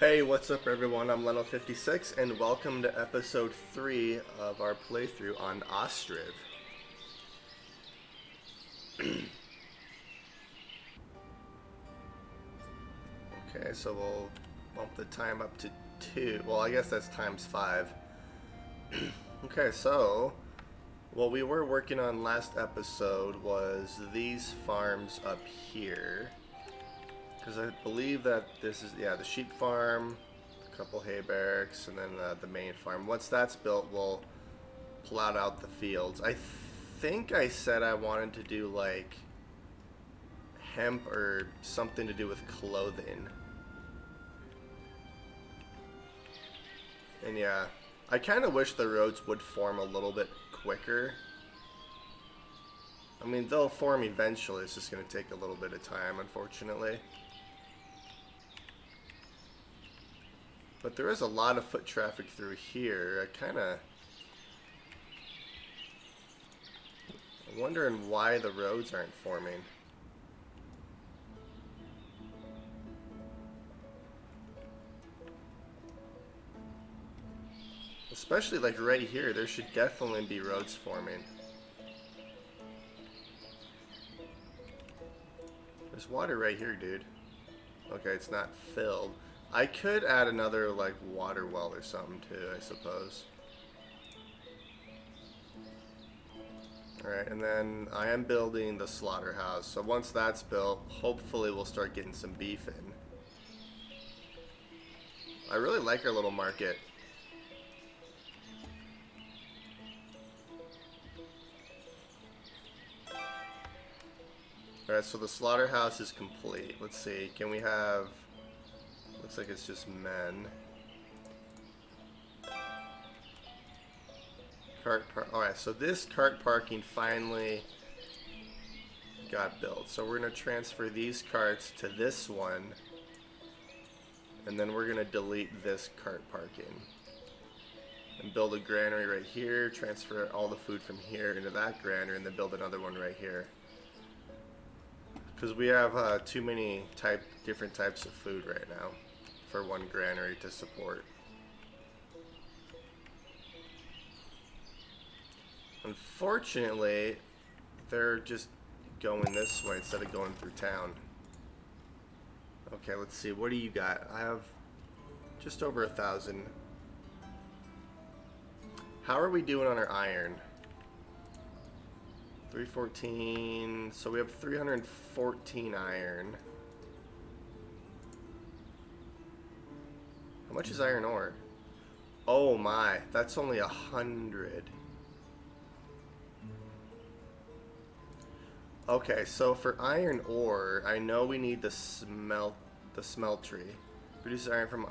Hey, what's up everyone? I'm Leno56 and welcome to episode 3 of our playthrough on Ostriv. Okay, so we'll bump the time up to 2. Well, I guess that's times 5. Okay, so what we were working on last episode was these farms up here. Because I believe that this is, the sheep farm, a couple hay barracks, and then the main farm. Once that's built, we'll plot out the fields. I think I said I wanted to do like hemp or something to do with clothing. And yeah, I kind of wish the roads would form a little bit quicker. I mean, they'll form eventually. It's just going to take a little bit of time, unfortunately. But there is a lot of foot traffic through here. I'm wondering why the roads aren't forming. Especially like right here, there should definitely be roads forming. There's water right here, dude. Okay, it's not filled. I could add another like water well or something too, I suppose. Alright, and then I am building the slaughterhouse. So once that's built, hopefully we'll start getting some beef in. I really like our little market. Alright, so the slaughterhouse is complete. Let's see, can we have... Looks like it's just men. Alright, so this cart parking finally got built. So we're going to transfer these carts to this one. And then we're going to delete this cart parking. And build a granary right here. Transfer all the food from here into that granary. And then build another one right here. Because we have too many different types of food right now for one granary to support. Unfortunately, they're just going this way instead of going through town. Okay, let's see. What do you got? I have just over 1,000. How are we doing on our iron? 314. So we have 314 iron. How much is iron ore? Oh my, that's only 100. Okay, so for iron ore, I know we need the smeltery. Produce iron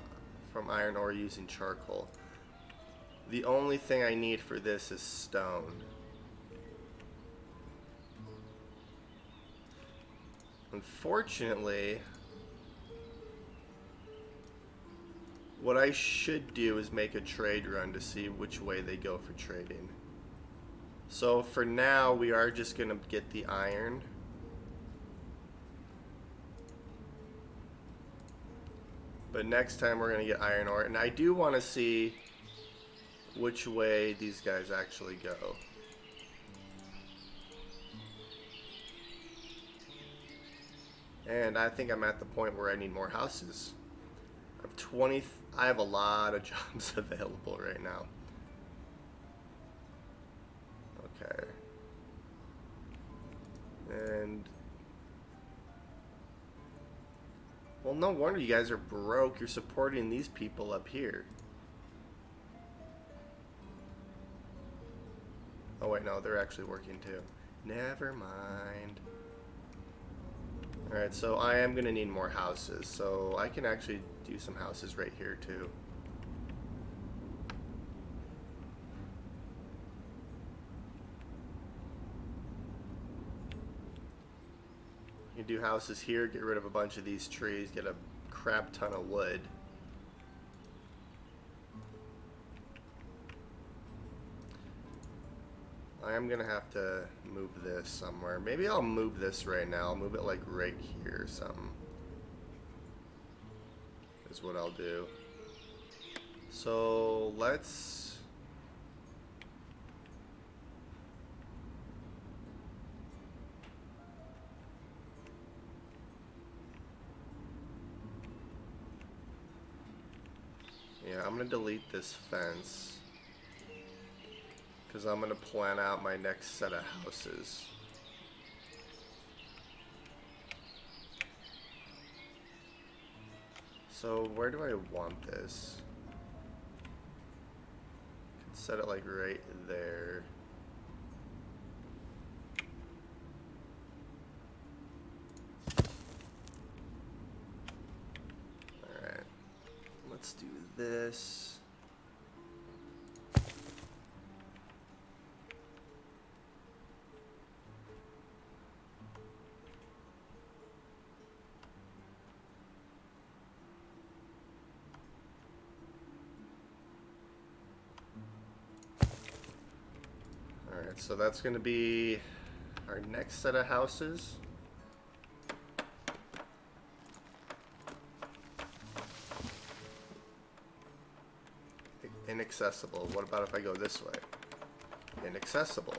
from iron ore using charcoal. The only thing I need for this is stone. Unfortunately, what I should do is make a trade run to see which way they go for trading. So for now, we are just going to get the iron. But next time we're going to get iron ore. And I do want to see which way these guys actually go. And I think I'm at the point where I need more houses. I have a lot of jobs available right now. Okay. And well, no wonder you guys are broke. You're supporting these people up here. Oh wait, no, they're actually working too. Never mind. Alright, so I am gonna need more houses, so I can actually do some houses right here too. You can do houses here, get rid of a bunch of these trees, get a crap ton of wood. I am gonna have to move this somewhere. Maybe I'll move this right now. I'll move it like right here or something. is what I'll do. So let's... Yeah, I'm going to delete this fence, because I'm going to plan out my next set of houses. So where do I want this? I can set it like right there. Alright. Let's do this. Alright, so that's going to be our next set of houses. Inaccessible. What about if I go this way? Inaccessible.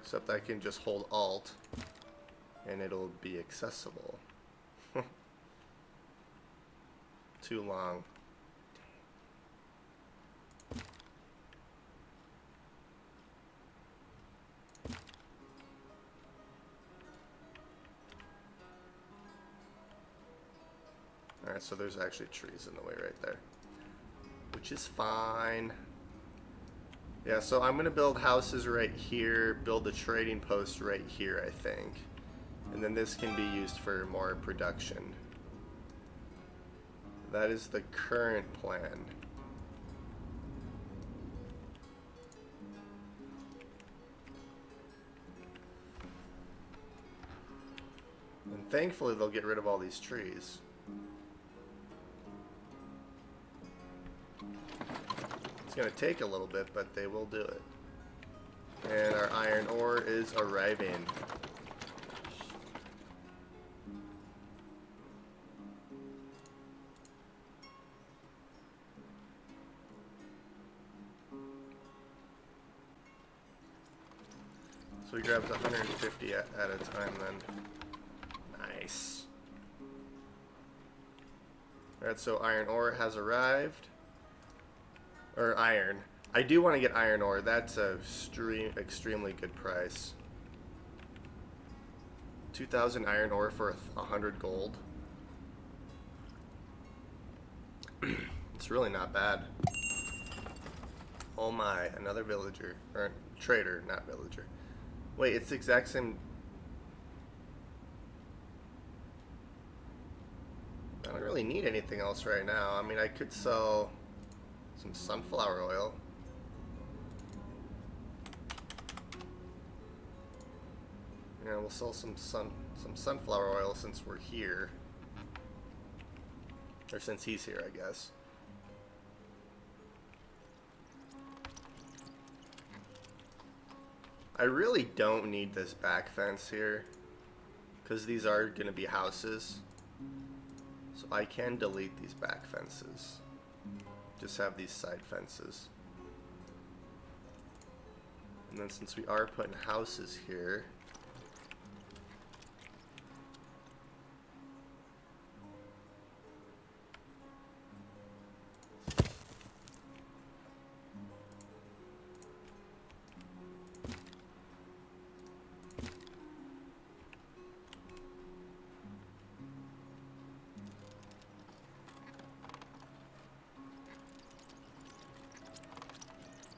Except I can just hold Alt and it'll be accessible. Too long. Alright, so there's actually trees in the way right there, which is fine. Yeah, so I'm gonna build houses right here, build a trading post right here, I think. And then this can be used for more production. That is the current plan. And thankfully they'll get rid of all these trees. It's gonna take a little bit, but they will do it. And our iron ore is arriving. So he grabs 150 at a time then. Nice. Alright, so iron ore has arrived. Or iron. I do want to get iron ore. That's a extremely good price. 2,000 iron ore for 100 gold. It's really not bad. Oh my, another villager. Or trader, not villager. Wait, it's the exact same... I don't really need anything else right now. I mean, I could sell some sunflower oil. Yeah, we'll sell some sunflower oil since we're here. Or since he's here, I guess. I really don't need this back fence here, because these are going to be houses. So I can delete these back fences. Just have these side fences. And then since we are putting houses here,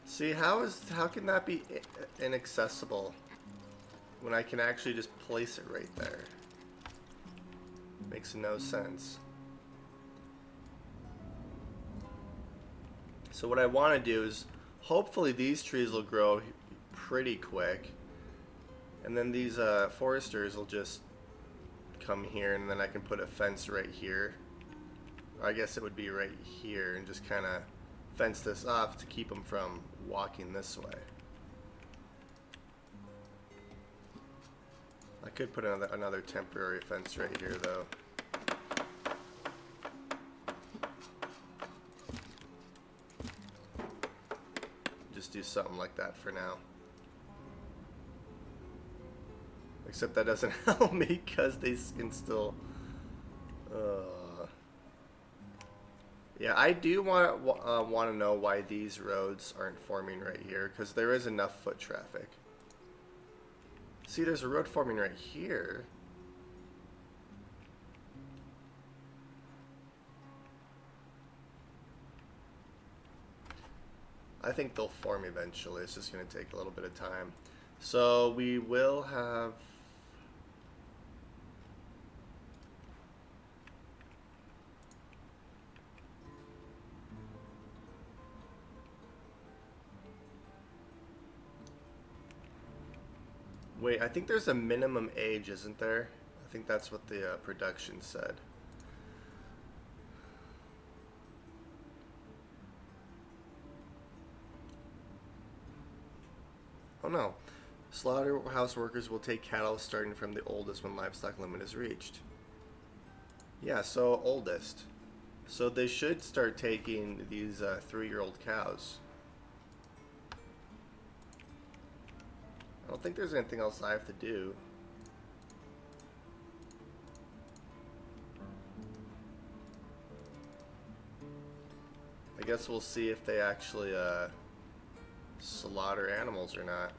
see, how can that be inaccessible when I can actually just place it right there? Makes no sense. So what I want to do is, hopefully these trees will grow pretty quick, and then these foresters will just come here, and then I can put a fence right here. Or I guess it would be right here, and just kind of fence this off to keep them from walking this way. I could put another temporary fence right here, though. Just do something like that for now. Except that doesn't help me because they can still... Yeah, I do want to know why these roads aren't forming right here, because there is enough foot traffic. See, there's a road forming right here. I think they'll form eventually. It's just going to take a little bit of time. So we will have... Wait, I think there's a minimum age, isn't there? I think that's what the production said. Oh no. Slaughterhouse workers will take cattle starting from the oldest when livestock limit is reached. Yeah, so oldest. So they should start taking these 3-year-old cows. I don't think there's anything else I have to do. I guess we'll see if they actually slaughter animals or not.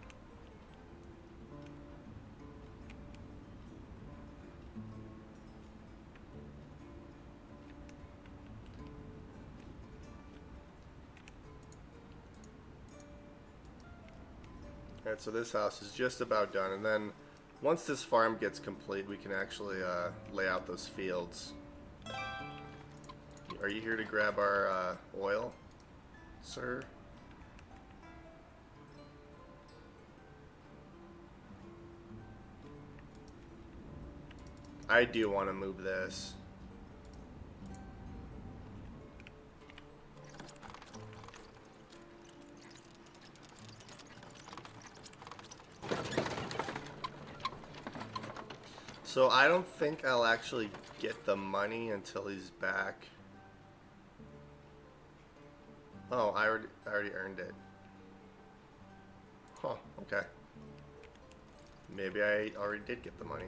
Alright, so this house is just about done, and then once this farm gets complete, we can actually lay out those fields. Are you here to grab our oil, sir? I do want to move this. So I don't think I'll actually get the money until he's back. Oh, I already earned it. Huh, okay. Maybe I already did get the money.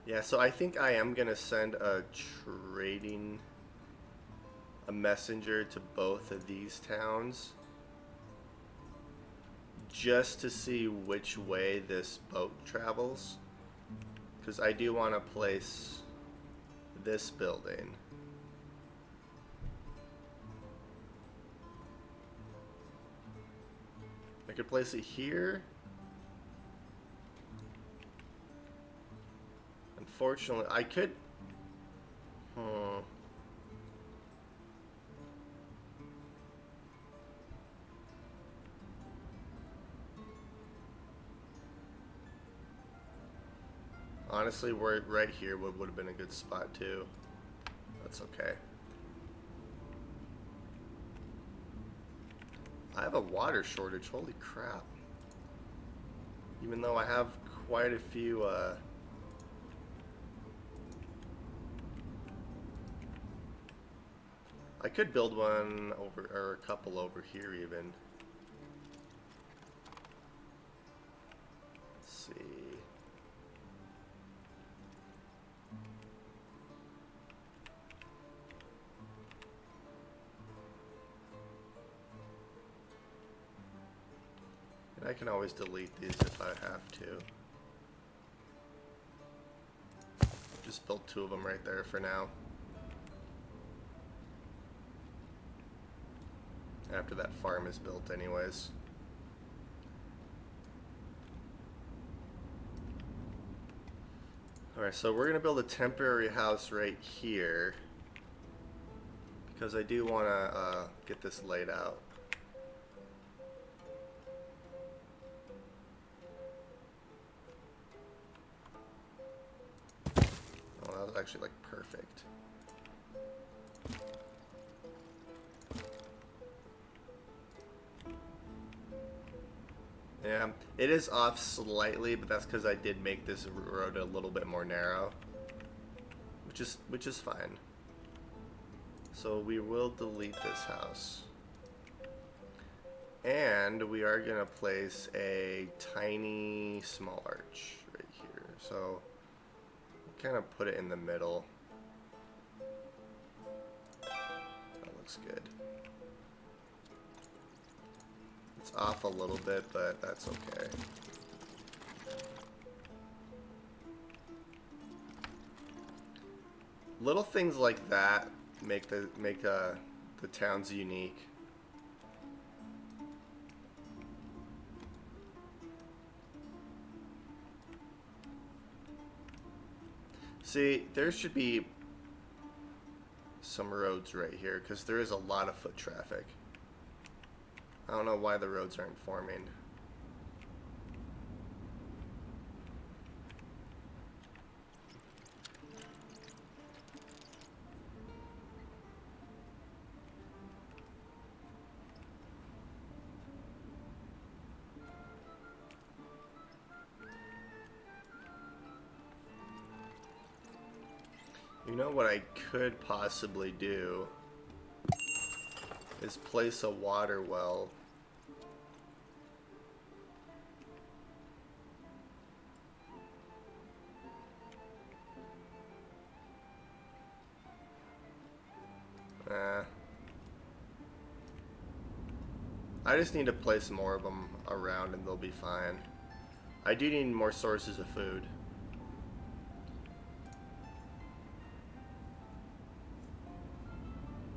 Yeah, so I think I am gonna send a messenger to both of these towns just to see which way this boat travels, because I do want to place this building. I could place it here. Unfortunately, I could... Honestly, right here would have been a good spot too. That's okay. I have a water shortage, holy crap. Even though I have quite a few, I could build one over, or a couple over here even. Let's see. And I can always delete these if I have to. Just build 2 of them right there for now. After that farm is built anyways. Alright, so we're going to build a temporary house right here, because I do want to get this laid out. Oh, that was actually like perfect. Yeah, it is off slightly, but that's because I did make this road a little bit more narrow, which is fine. So we will delete this house. And we are going to place a tiny small arch right here. So kind of put it in the middle. That looks good. It's off a little bit, but that's okay. Little things like that make the towns unique. See, there should be some roads right here because there is a lot of foot traffic. I don't know why the roads aren't forming. You know what I could possibly do is place a water well. I just need to place more of them around and they'll be fine. I do need more sources of food.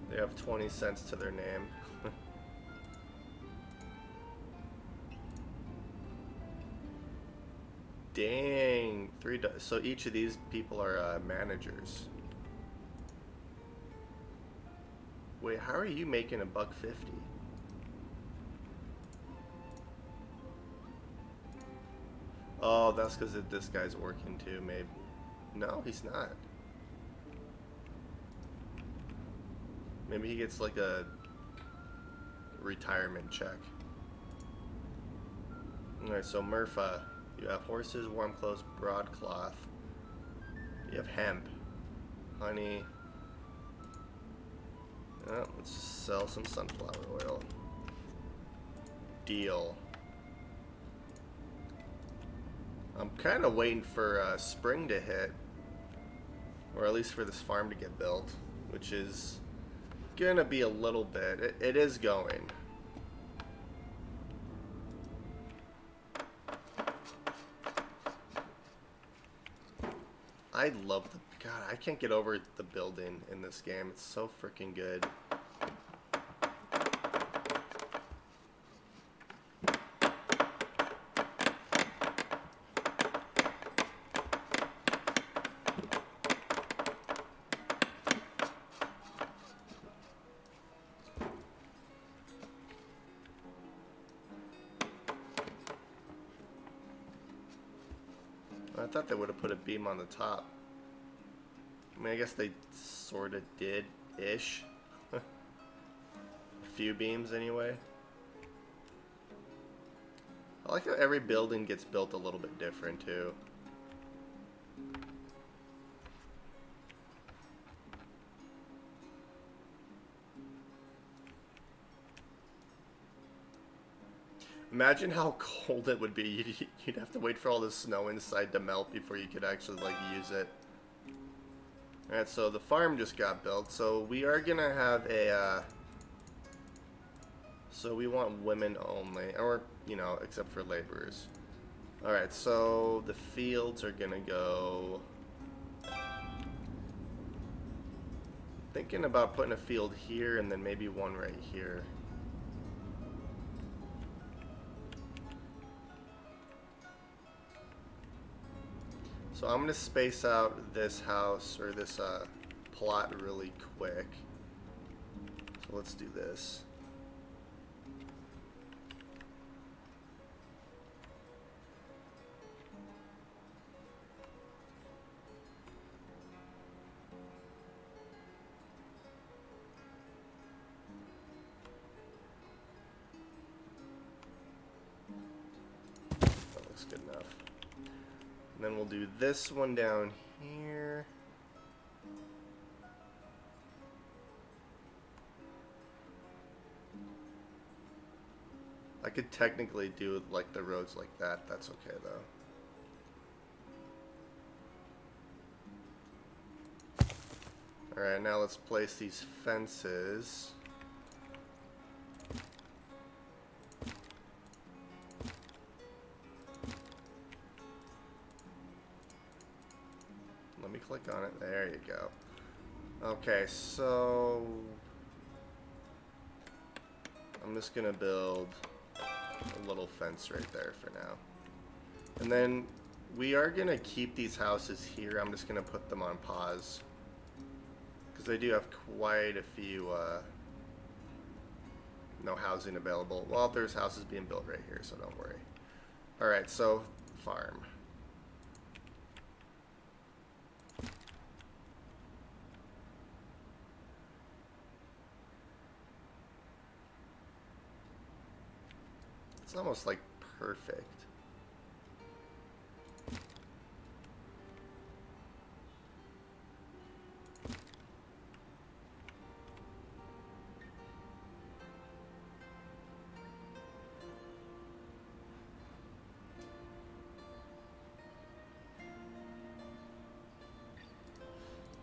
They have 20 cents to their name. Dang, so each of these people are managers. Wait, how are you making $1.50? Oh, that's because this guy's working too, maybe. No, he's not. Maybe he gets like a retirement check. Alright, so Murpha, you have horses, warm clothes, broadcloth. You have hemp, honey. Oh, let's sell some sunflower oil. Deal. I'm kind of waiting for spring to hit, or at least for this farm to get built, which is gonna be a little bit. It is going. I love the God. I can't get over the building in this game. It's so freaking good. I thought they would have put a beam on the top. I mean, I guess they sort of did-ish. A few beams, anyway. I like how every building gets built a little bit different, too. Imagine how cold it would be. You'd have to wait for all the snow inside to melt before you could actually, like, use it. Alright, so the farm just got built. So we are going to have a, so we want women only. Or, you know, except for laborers. Alright, so the fields are going to go... Thinking about putting a field here and then maybe one right here. So I'm going to space out this house, or this plot really quick. So let's do this. That's good enough. And then we'll do this one down here. I could technically do like the roads like that. That's okay though. Alright, now let's place these fences. Let me click on it. There you go. Okay, so I'm just gonna build a little fence right there for now. And then we are gonna keep these houses here. I'm just gonna put them on pause, because they do have quite a few no housing available. Well, there's houses being built right here, so don't worry. Alright, so farm. It's almost like perfect.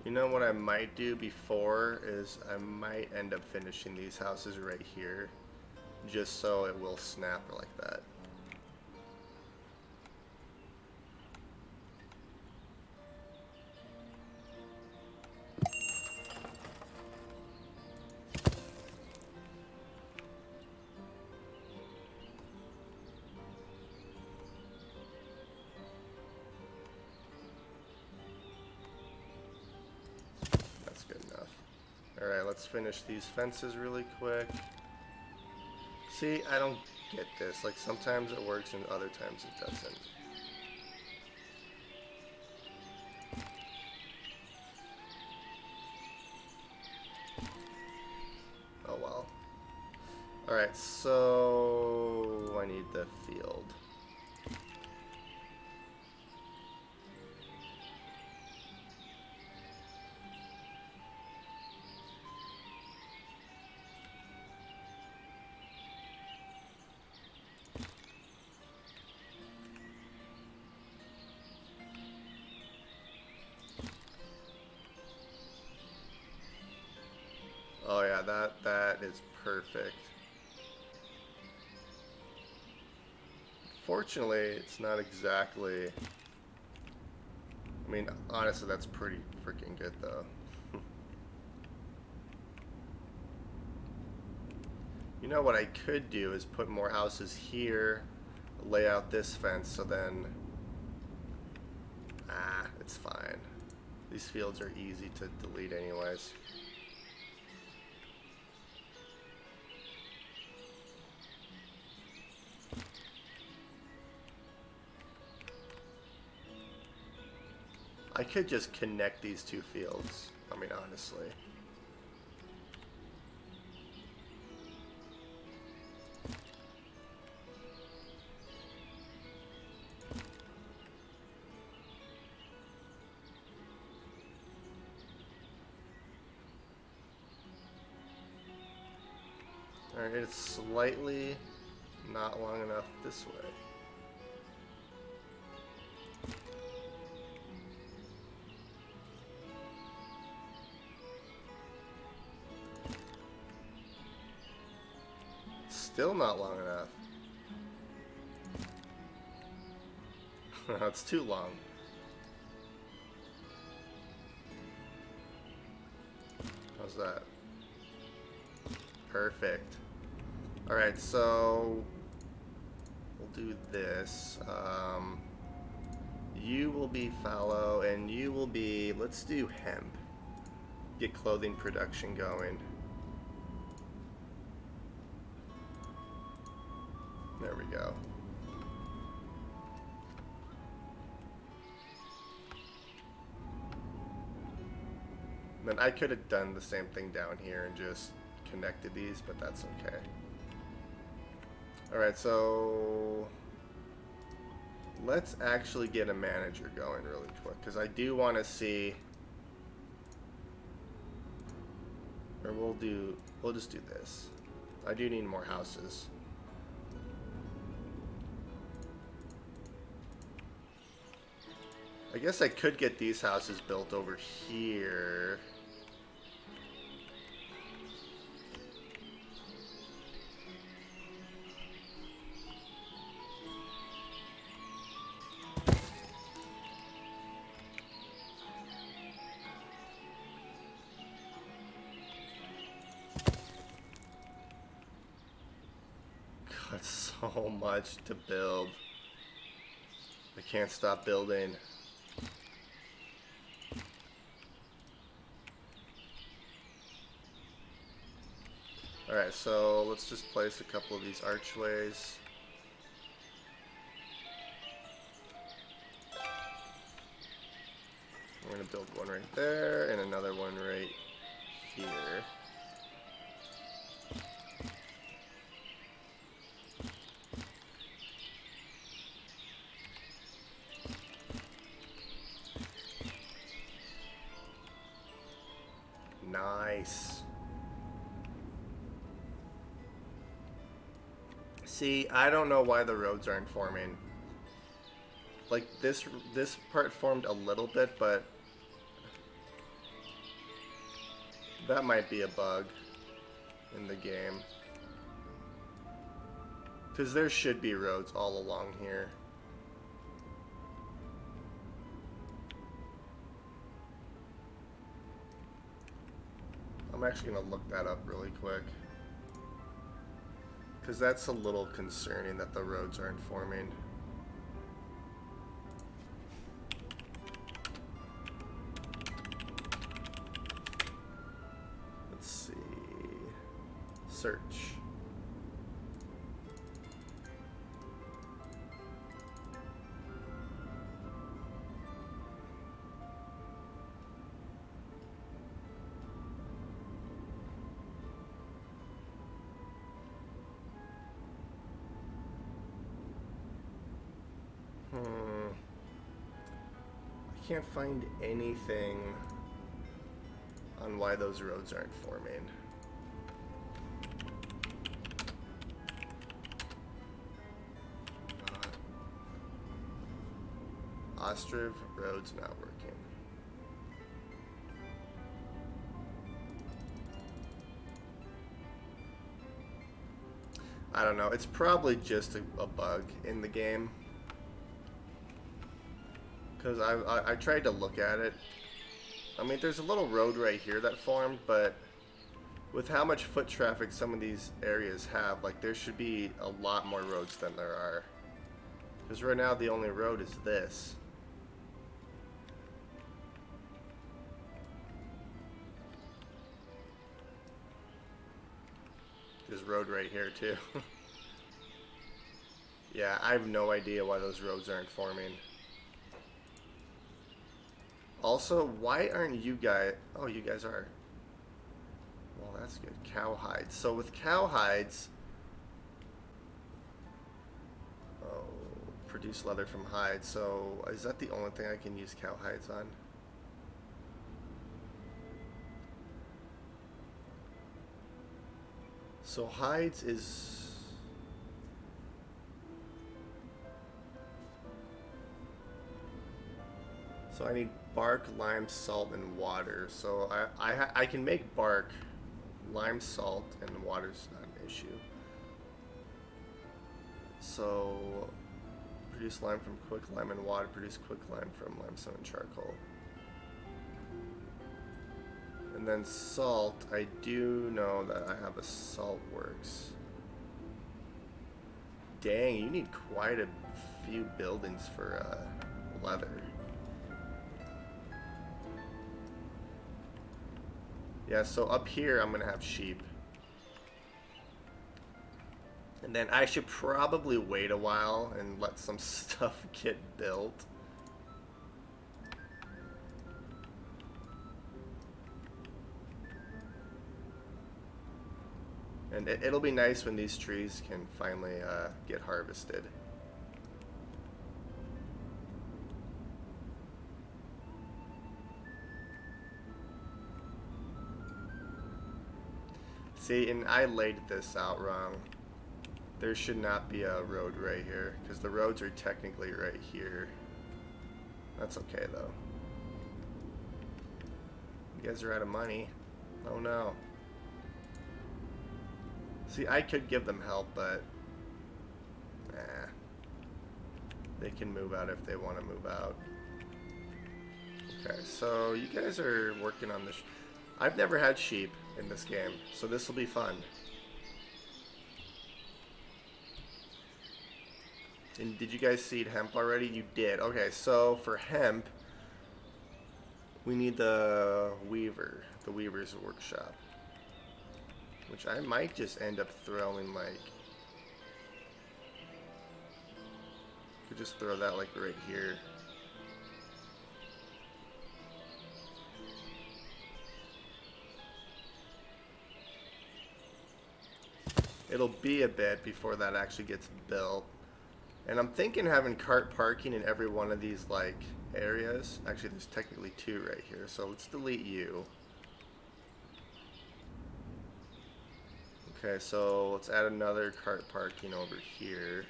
You know what I might do before is I might end up finishing these houses right here, just so it will snap like that. That's good enough. Alright, let's finish these fences really quick. See, I don't get this. Like, sometimes it works and other times it doesn't. Oh well. Alright, so I need the field. Oh yeah, that is perfect. Fortunately, it's not exactly... I mean, honestly, that's pretty freaking good though. You know what I could do is put more houses here, lay out this fence, so then... it's fine. These fields are easy to delete anyways. I could just connect these two fields, I mean, honestly. Alright, it's slightly not long enough this way. Still not long enough. It's too long. How's that? Perfect. Alright, so we'll do this. You will be fallow, and you will be, let's do hemp. Get clothing production going. There we go. Then I could have done the same thing down here and just connected these, but that's okay. Alright, so let's actually get a manager going really quick, because I do want to see, or we'll just do this. I do need more houses. I guess I could get these houses built over here. God, so much to build. I can't stop building. Alright, so let's just place a couple of these archways. We're going to build one right there and another one right here. Nice. See, I don't know why the roads aren't forming. Like this part formed a little bit, but that might be a bug in the game. Because there should be roads all along here. I'm actually going to look that up really quick. Because that's a little concerning that the roads aren't forming. Let's see. Search. I can't find anything on why those roads aren't forming. Ostriv, roads not working. I don't know. It's probably just a bug in the game. Because I tried to look at it. I mean, there's a little road right here that formed, but with how much foot traffic some of these areas have, like, there should be a lot more roads than there are. Because right now the only road is this. There's road right here too. Yeah, I have no idea why those roads aren't forming. Also, why aren't you guys... Oh, you guys are. Well, that's good. Cow hides. So with cow hides... Oh, produce leather from hides. So is that the only thing I can use cow hides on? So hides is... So I need bark, lime, salt, and water. So I can make bark, lime, salt, and water's not an issue. So produce lime from quick lime and water. Produce quick lime from limestone and charcoal. And then salt, I do know that I have a salt works. Dang, you need quite a few buildings for leather. Yeah, so up here I'm gonna have sheep. And then I should probably wait a while and let some stuff get built. And it'll be nice when these trees can finally get harvested. See, and I laid this out wrong. There should not be a road right here, because the roads are technically right here. That's okay, though. You guys are out of money. Oh, no. See, I could give them help, but... nah. They can move out if they want to move out. Okay, so you guys are working on this. I've never had sheep in this game, so this will be fun. And did you guys seed hemp already? You did. Okay, so for hemp, we need the weaver's workshop. Which I might just end up throwing, like... could just throw that, like, right here. It'll be a bit before that actually gets built. And I'm thinking having cart parking in every one of these, like, areas. Actually, there's technically 2 right here, so let's delete you. Okay, so let's add another cart parking over here.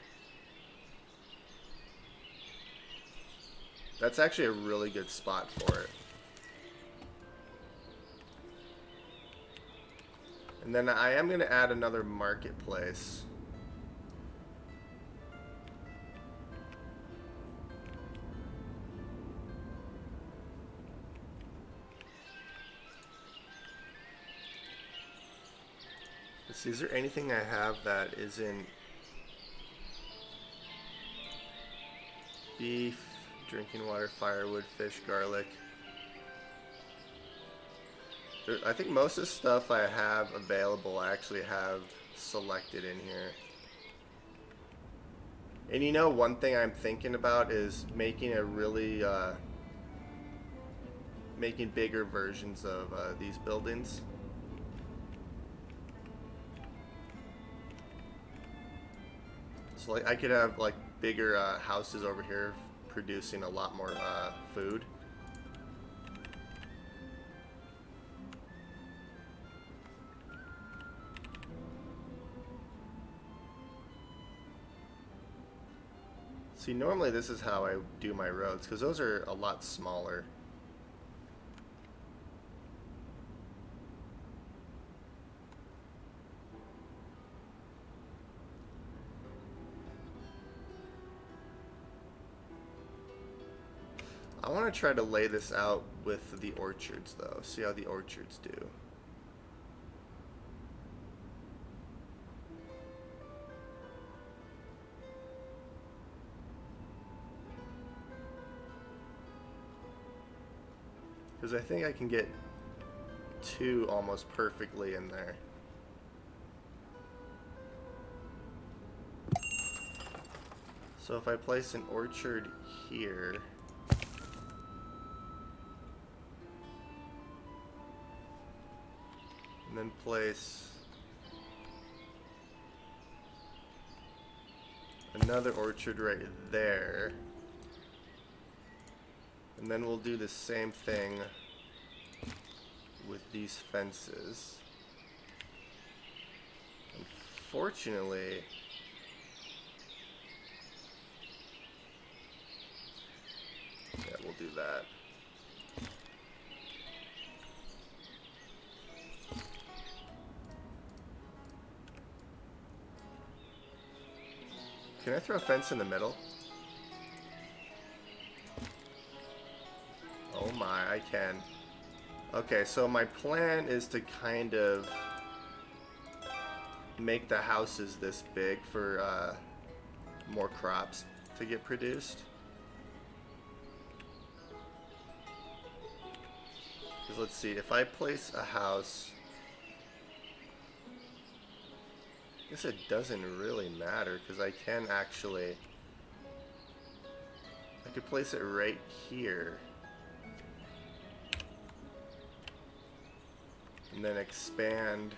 That's actually a really good spot for it. And then I am going to add another marketplace. Let's see, is there anything I have that isn't beef, drinking water, firewood, fish, garlic? I think most of the stuff I have available I actually have selected in here. And you know, one thing I'm thinking about is making a really making bigger versions of these buildings. So like I could have like bigger houses over here producing a lot more food. See, normally this is how I do my roads, because those are a lot smaller. I want to try to lay this out with the orchards, though. See how the orchards do. Because I think I can get 2 almost perfectly in there. So if I place an orchard here, and then place another orchard right there, and then we'll do the same thing with these fences. Unfortunately, yeah, we'll do that. Can I throw a fence in the middle? Oh my, I can. Okay, so my plan is to kind of make the houses this big for more crops to get produced. Because let's see, if I place a house, I guess it doesn't really matter because I can actually, I could place it right here. And then expand.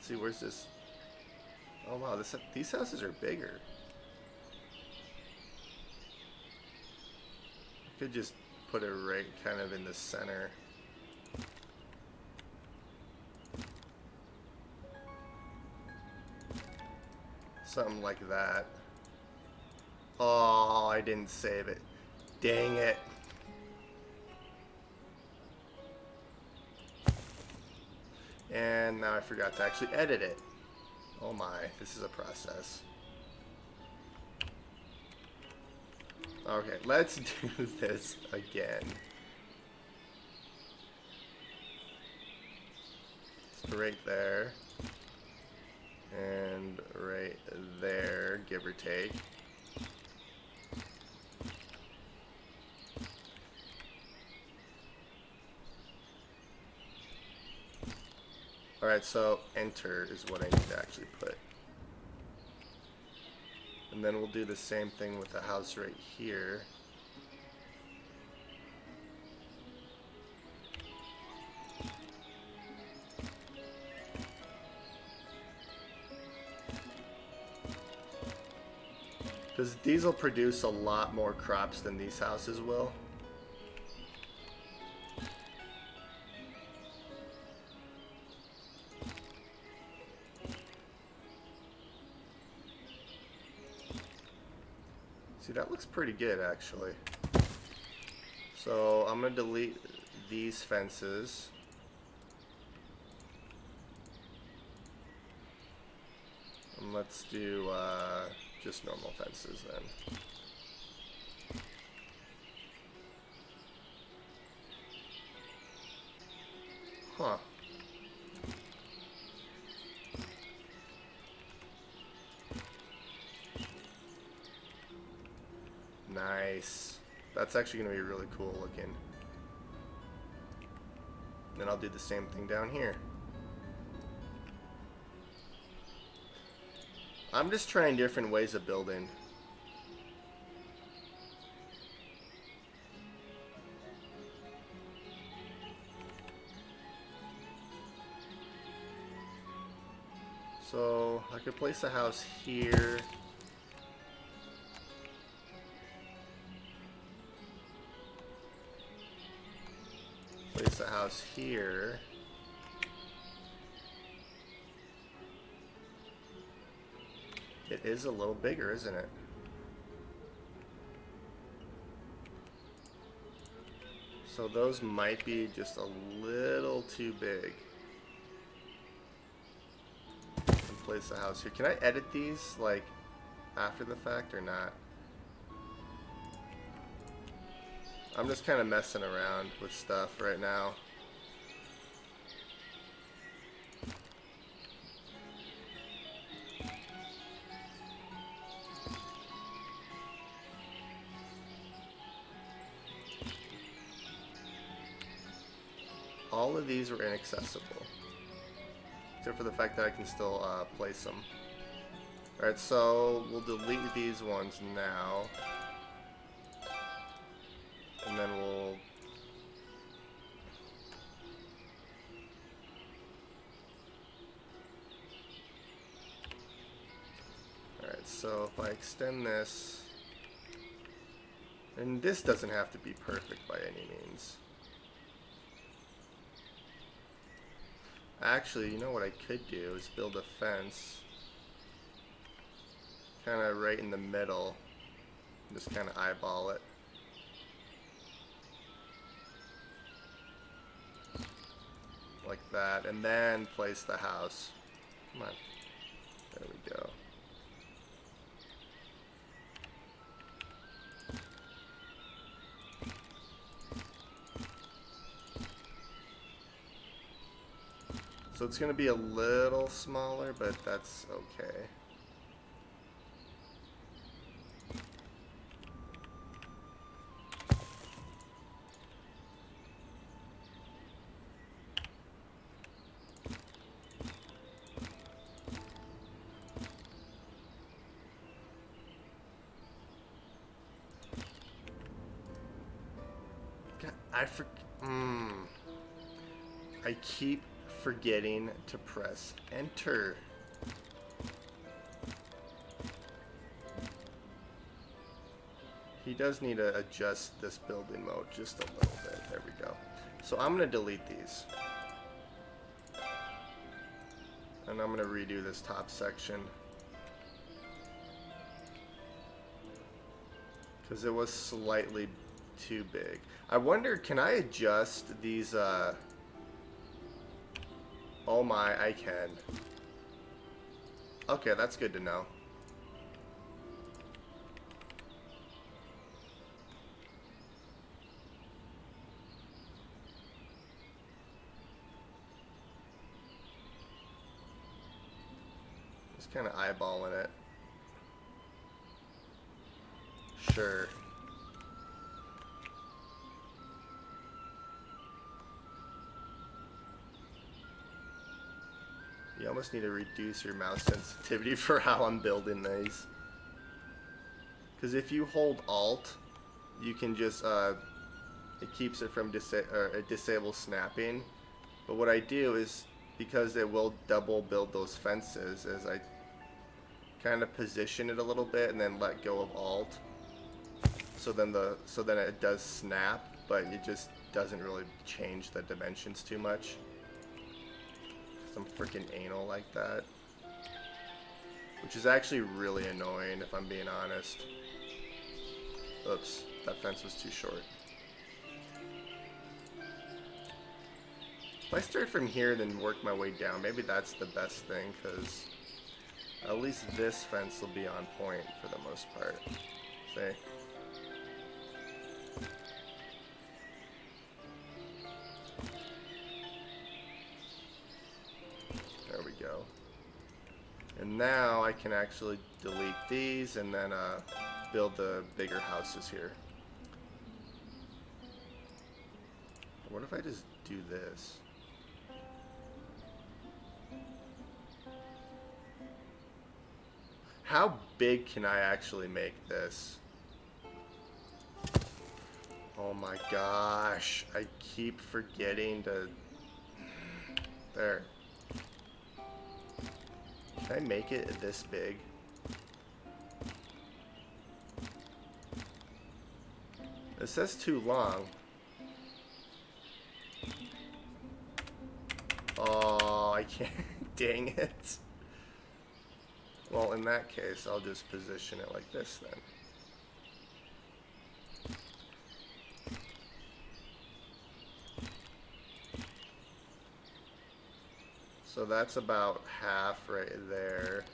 Let's see, where's this? Oh wow, these houses are bigger. Could just put it right kind of in the center. Something like that. Oh, I didn't save it. Dang it. And now I forgot to actually edit it. Oh my, this is a process. Okay, let's do this again. So right there. And right there, give or take. Alright, so enter is what I need to actually put. And then we'll do the same thing with the house right here. Because these will produce a lot more crops than these houses will. See, that looks pretty good actually. So I'm going to delete these fences. And let's do just normal fences then. Huh. Nice. That's actually going to be really cool looking. Then I'll do the same thing down here. I'm just trying different ways of building. So I could place a house here. Place a house here. It is a little bigger, isn't it? So those might be just a little too big. And place a house here. Can I edit these like after the fact or not? I'm just kind of messing around with stuff right now. All of these were inaccessible, except for the fact that I can still place them. Alright, so we'll delete these ones now. And then we'll... Alright, so if I extend this... And this doesn't have to be perfect by any means. Actually, you know what I could do is build a fence kind of right in the middle. Just kind of eyeball it. Like that, and then place the house. Come on. There we go. So it's going to be a little smaller, but that's okay. God, I keep forgetting to press enter. He does need to adjust this building mode just a little bit. There we go. So I'm going to delete these. And I'm going to redo this top section. Because it was slightly too big. I wonder, can I adjust these, oh my, I can. Okay, that's good to know. Just kind of eyeballing it. Sure. You almost need to reduce your mouse sensitivity for how I'm building these. Because if you hold Alt, you can just, it keeps it from disable snapping. But what I do is, because it will double build those fences, is I kind of position it a little bit and then let go of Alt. So then it does snap, but it just doesn't really change the dimensions too much. I'm freaking anal like that, which is actually really annoying if I'm being honest. Oops, that fence was too short. If I start from here and then work my way down, maybe that's the best thing, because at least this fence will be on point for the most part. See? There we go. And now I can actually delete these and then build the bigger houses here. What if I just do this? How big can I actually make this? Oh my gosh, I keep forgetting to... There. Can I make it this big? It says too long. Oh, I can't. Dang it. Well, in that case, I'll just position it like this then. So that's about half right there.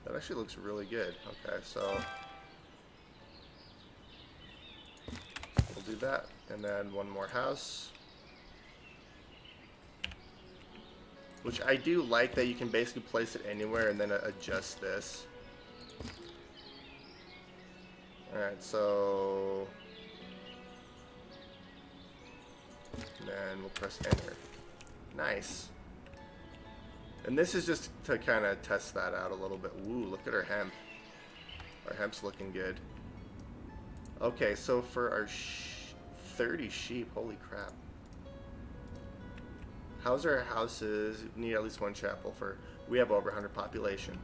That actually looks really good. Okay, so we'll do that. And then one more house. Which I do like that you can basically place it anywhere and then adjust this. Alright, so... And then we'll press enter. Nice. And this is just to kind of test that out a little bit. Ooh, look at our hemp. Our hemp's looking good. Okay, so for our 30 sheep, holy crap. How's our houses? Need at least one chapel for... We have over 100 population.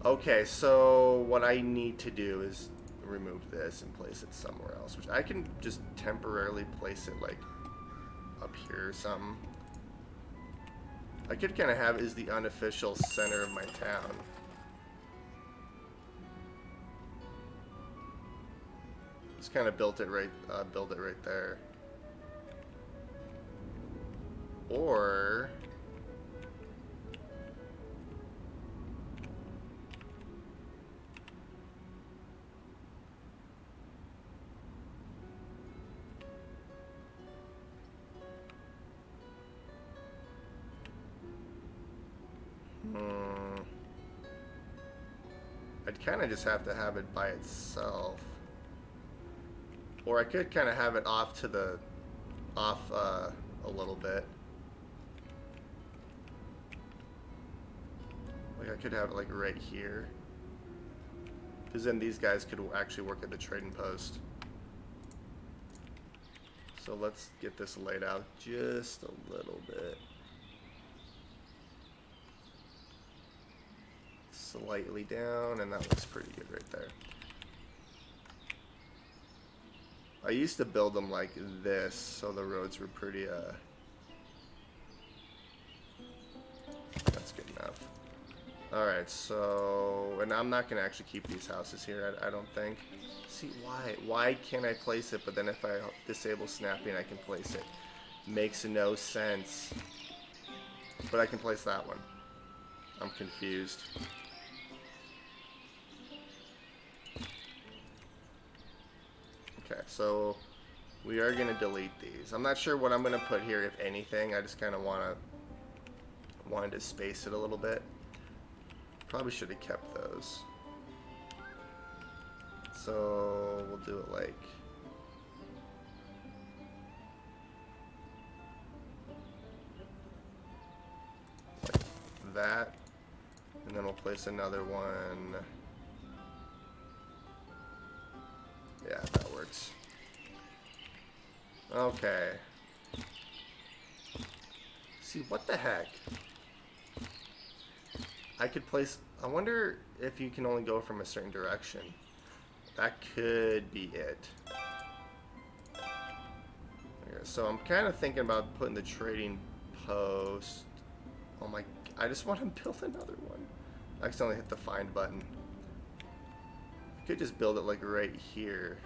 Okay, so what I need to do is remove this and place it somewhere else, which I can just temporarily place it like up here or something. I could kind of have it as the unofficial center of my town. Just kind of build it right there. Or I'd kind of just have to have it by itself. Or I could kind of have it off to off a little bit. Like I could have it like right here. Because then these guys could actually work at the trading post. So let's get this laid out just a little bit. Slightly down, and that looks pretty good right there. I used to build them like this, so the roads were pretty, that's good enough. Alright, so, and I'm not going to actually keep these houses here, I don't think. See, why can't I place it, but then if I disable snapping, I can place it? Makes no sense. But I can place that one. I'm confused. Okay, so we are going to delete these. I'm not sure what I'm going to put here, if anything. I just kind of wanted to space it a little bit. Probably should have kept those. So we'll do it like that, and then we'll place another one. Yeah, that works. Okay. See, what the heck? I could place... I wonder if you can only go from a certain direction. That could be it. Okay, so I'm kind of thinking about putting the trading post... Oh my... I just want to build another one. I accidentally hit the find button. I could just build it like right here.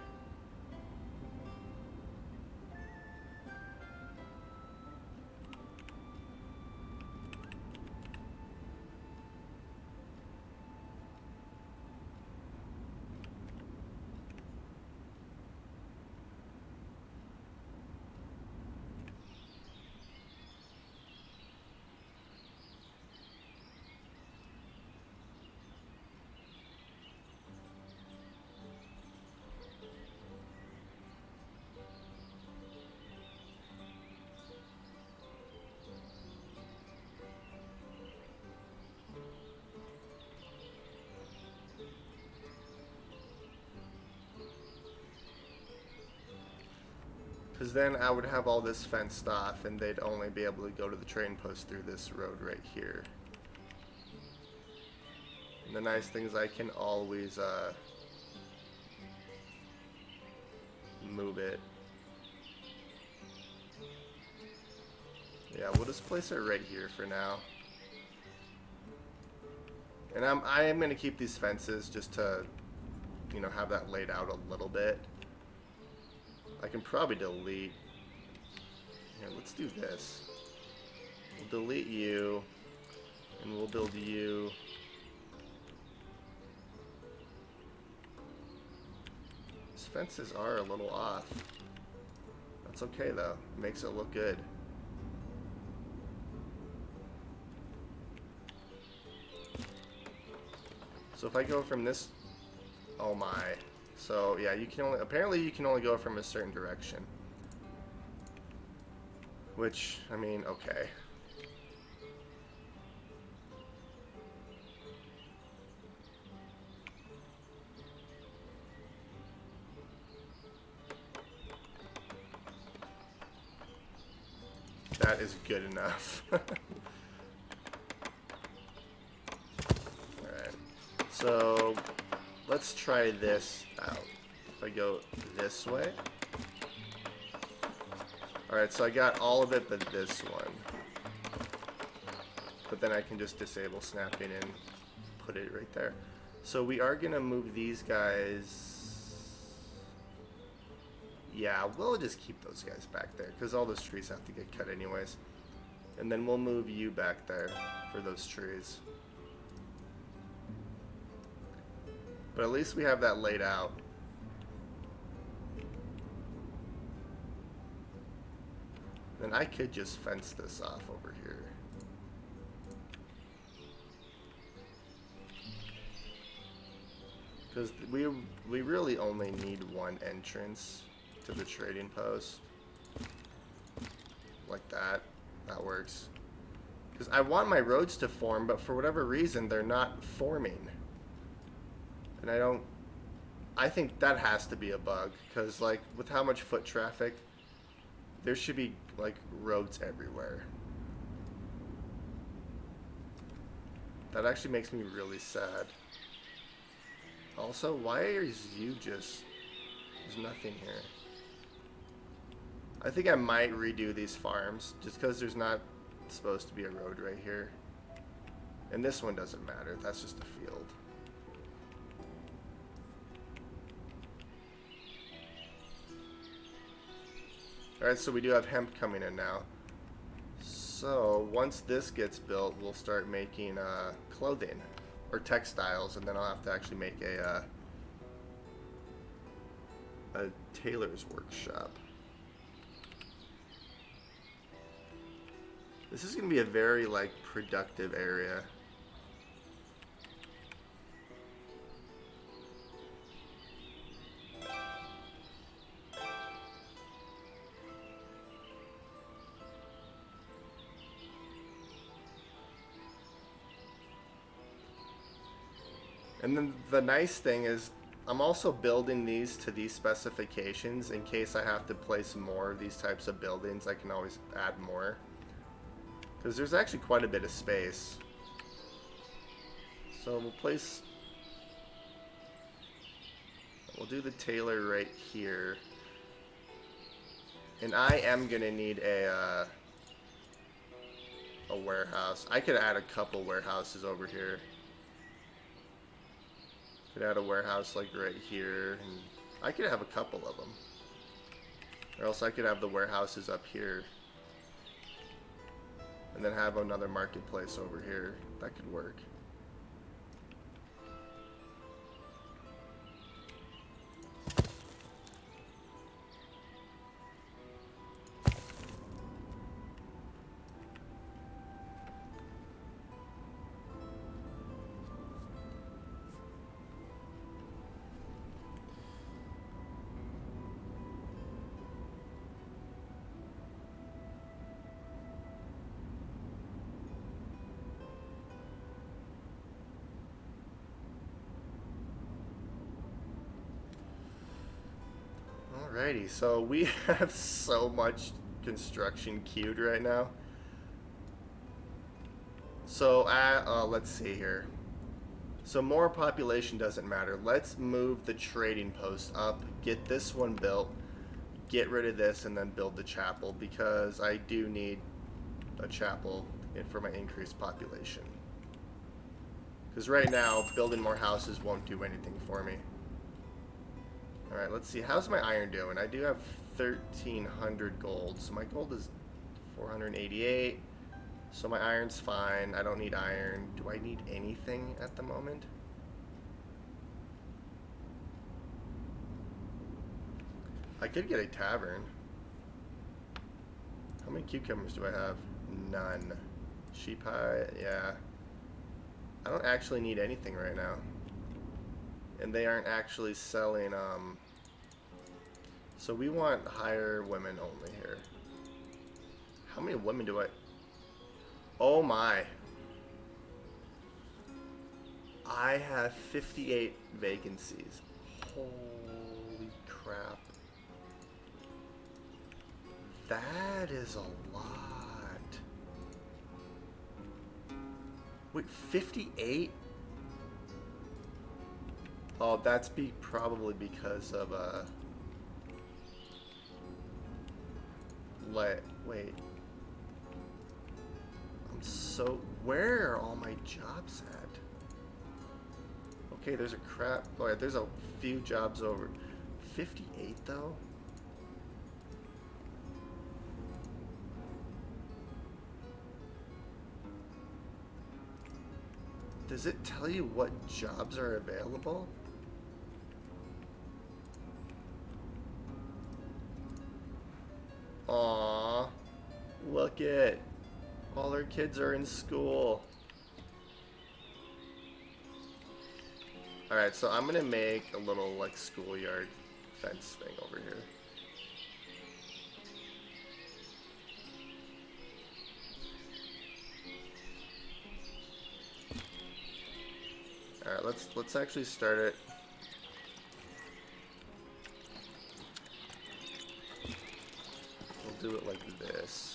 Because then I would have all this fenced off, and they'd only be able to go to the trading post through this road right here. And the nice thing is I can always move it. Yeah, we'll just place it right here for now. And I am going to keep these fences just to, you know, have that laid out a little bit. I can probably delete. Here, let's do this. We'll delete you, and we'll build you. These fences are a little off. That's okay though. It makes it look good. So if I go from this, oh my. So yeah, you can only, apparently you can only go from a certain direction. Which, I mean, okay. That is good enough. Alright. So let's try this out. If I go this way. Alright, so I got all of it but this one. But then I can just disable snapping and put it right there. So we are going to move these guys. Yeah, we'll just keep those guys back there because all those trees have to get cut anyways. And then we'll move you back there for those trees. But at least we have that laid out. Then I could just fence this off over here. Because we really only need one entrance to the trading post. like that. That works. Because I want my roads to form, but for whatever reason, they're not forming. And I think that has to be a bug. Because, like, with how much foot traffic, there should be, like, roads everywhere. That actually makes me really sad. Also, why is you just... There's nothing here. I think I might redo these farms, just because there's not supposed to be a road right here. And this one doesn't matter, that's just a field. Alright, so we do have hemp coming in now. So, once this gets built, we'll start making clothing. Or textiles, and then I'll have to actually make a tailor's workshop. This is going to be a very, like, productive area. And then the nice thing is I'm also building these to these specifications in case I have to place more of these types of buildings. I can always add more. Because there's actually quite a bit of space. So we'll do the tailor right here. And I am gonna need a warehouse. I could add a couple warehouses over here. Could add a warehouse like right here, and I could have a couple of them. Or else I could have the warehouses up here. And then have another marketplace over here. That could work. Alrighty, so we have so much construction queued right now. So, let's see here. So more population doesn't matter. Let's move the trading post up, get this one built, get rid of this, and then build the chapel, because I do need a chapel for my increased population. Because right now, building more houses won't do anything for me. Alright, let's see. How's my iron doing? I do have 1,300 gold. So my gold is 488. So my iron's fine. I don't need iron. Do I need anything at the moment? I could get a tavern. How many cucumbers do I have? None. Sheep hide, yeah. I don't actually need anything right now. And they aren't actually selling, so we want hire women only here. How many women do I... Oh my. I have 58 vacancies. Holy crap. That is a lot. Wait, 58? Oh, that's probably because of wait. Where are all my jobs at? Okay, there's a crap. Oh, yeah, there's a few jobs over. 58 though. Does it tell you what jobs are available? Aww, look it. All our kids are in school. Alright, so I'm gonna make a little like schoolyard fence thing over here. let's actually start it. We'll do it like this.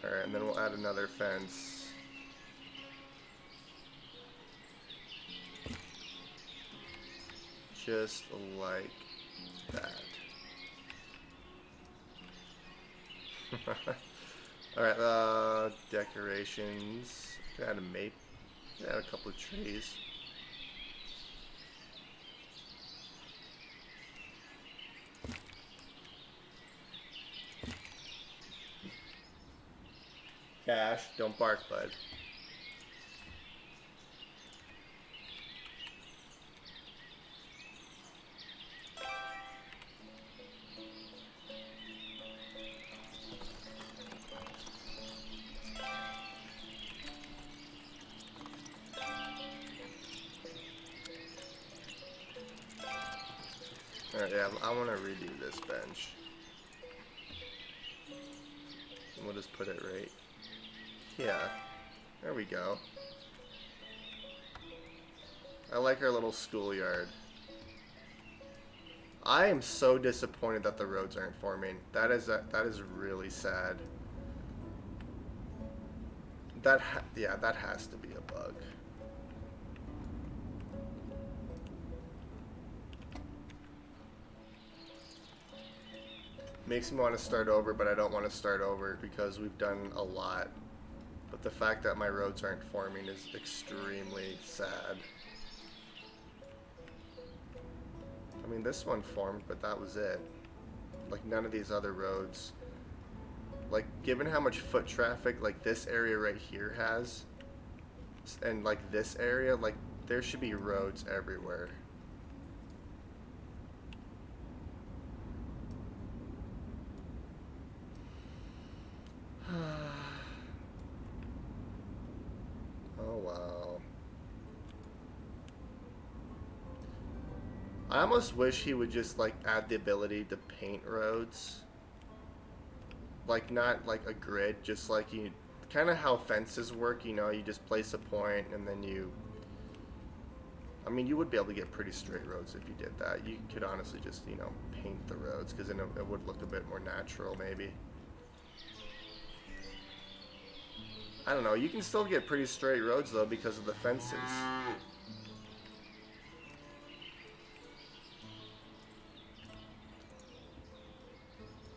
Alright, and then we'll add another fence. Just like that. Alright, decorations. Add a maple. Add a couple of trees. Cash, don't bark, bud. Alright, yeah, I want to redo this bench. And we'll just put it right. Yeah, there we go. I like our little schoolyard. I am so disappointed that the roads aren't forming. That is really sad. Yeah, that has to be a bug. Makes me want to start over, but I don't want to start over because we've done a lot. But the fact that my roads aren't forming is extremely sad. I mean, this one formed, but that was it. Like, none of these other roads. Like, given how much foot traffic, like, this area right here has, and, like, this area, like, there should be roads everywhere. Oh, wow. I almost wish he would just, like, add the ability to paint roads. Like, not like a grid, just like you, kind of how fences work, you know, you just place a point and then you, I mean, you would be able to get pretty straight roads if you did that. You could honestly just, you know, paint the roads, because then it would look a bit more natural, maybe. I don't know, you can still get pretty straight roads, though, because of the fences.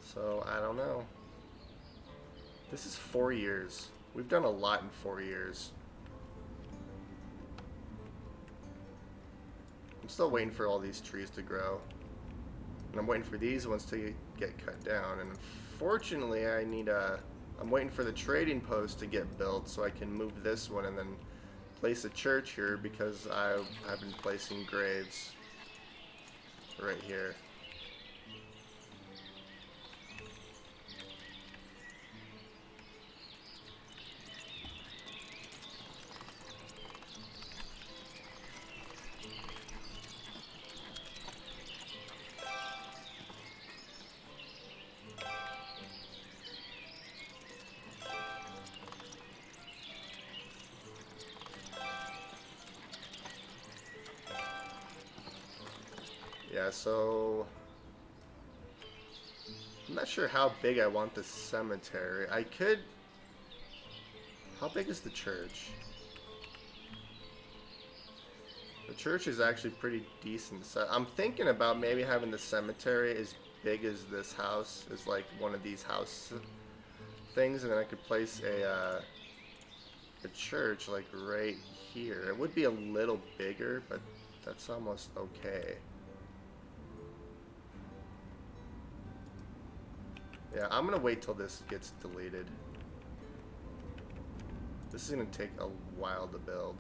So, I don't know. This is 4 years. We've done a lot in 4 years. I'm still waiting for all these trees to grow. And I'm waiting for these ones to get cut down. And unfortunately, I'm waiting for the trading post to get built so I can move this one and then place a church here, because I've been placing graves right here. Yeah, so I'm not sure how big I want this cemetery. I could... How big is the church? The church is actually pretty decent. So I'm thinking about maybe having the cemetery as big as this house, as like one of these house things, and then I could place a church like right here. It would be a little bigger, but that's almost okay. Yeah, I'm gonna wait till this gets deleted. This is gonna take a while to build.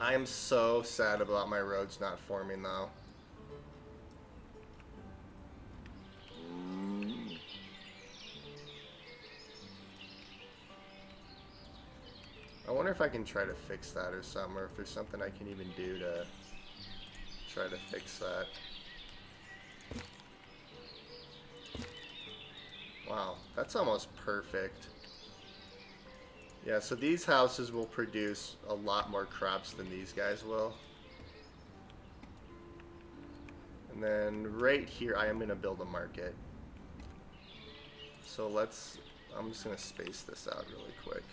I am so sad about my roads not forming, though. wonder if I can try to fix that or something, or if there's something I can even do to try to fix that. Wow, that's almost perfect. Yeah, so these houses will produce a lot more crops than these guys will. And then right here, I am going to build a market. So I'm just going to space this out really quick.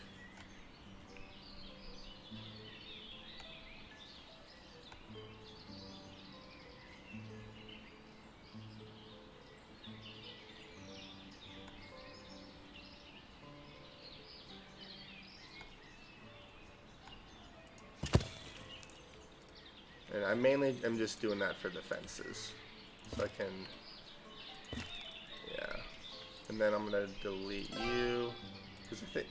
And I mainly am just doing that for the fences. So I can, yeah. And then I'm going to delete you.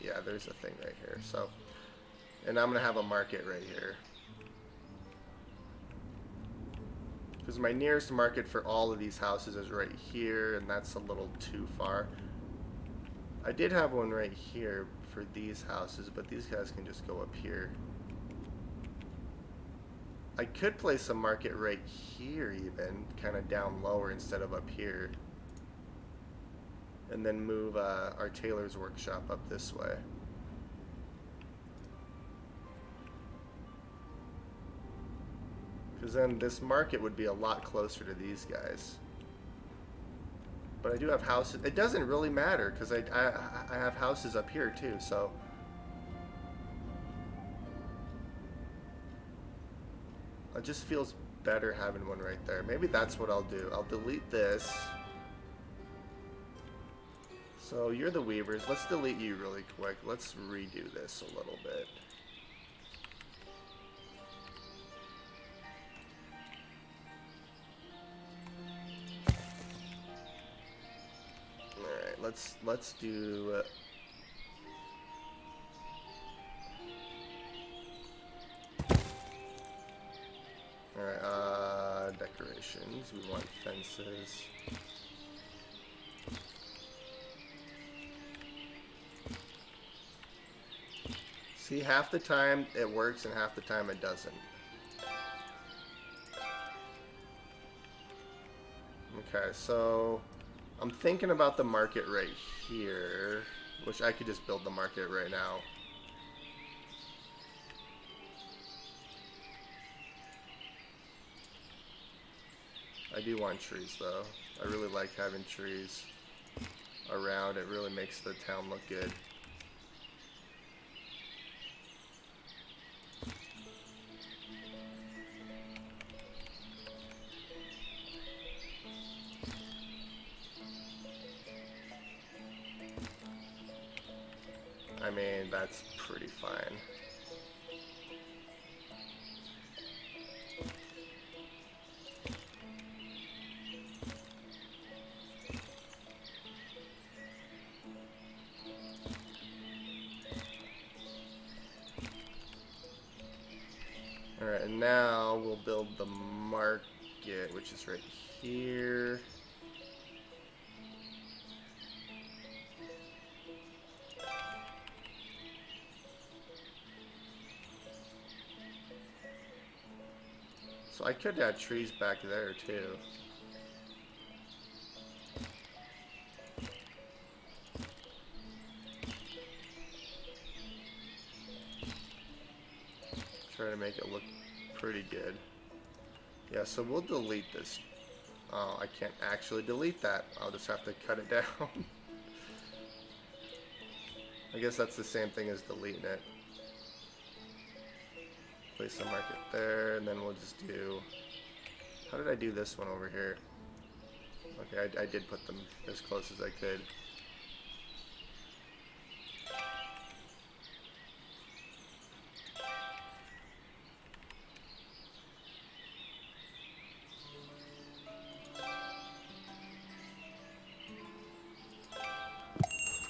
Yeah, there's a thing right here. So, and I'm going to have a market right here. Because my nearest market for all of these houses is right here, and that's a little too far. I did have one right here for these houses, but these guys can just go up here. I could place a market right here even, kind of down lower instead of up here. And then move our tailor's workshop up this way. Because then this market would be a lot closer to these guys. But I do have houses. It doesn't really matter because I have houses up here too, so. It just feels better having one right there. Maybe that's what I'll do. I'll delete this. So you're the weavers. Let's delete you really quick. Let's redo this a little bit. Alright, let's do alright, decorations. We want fences. See, half the time it works and half the time it doesn't. Okay, so I'm thinking about the market right here, which I could just build the market right now. I do want trees though. I really like having trees around. It really makes the town look good. I mean, that's pretty fine. Alright, and now we'll build the market, which is right here. So I could add trees back there too. Try to make it look pretty good. Yeah, so we'll delete this. Oh, I can't actually delete that. I'll just have to cut it down. I guess that's the same thing as deleting it. Place a market there, and then we'll just do... How did I do this one over here? Okay, I did put them as close as I could.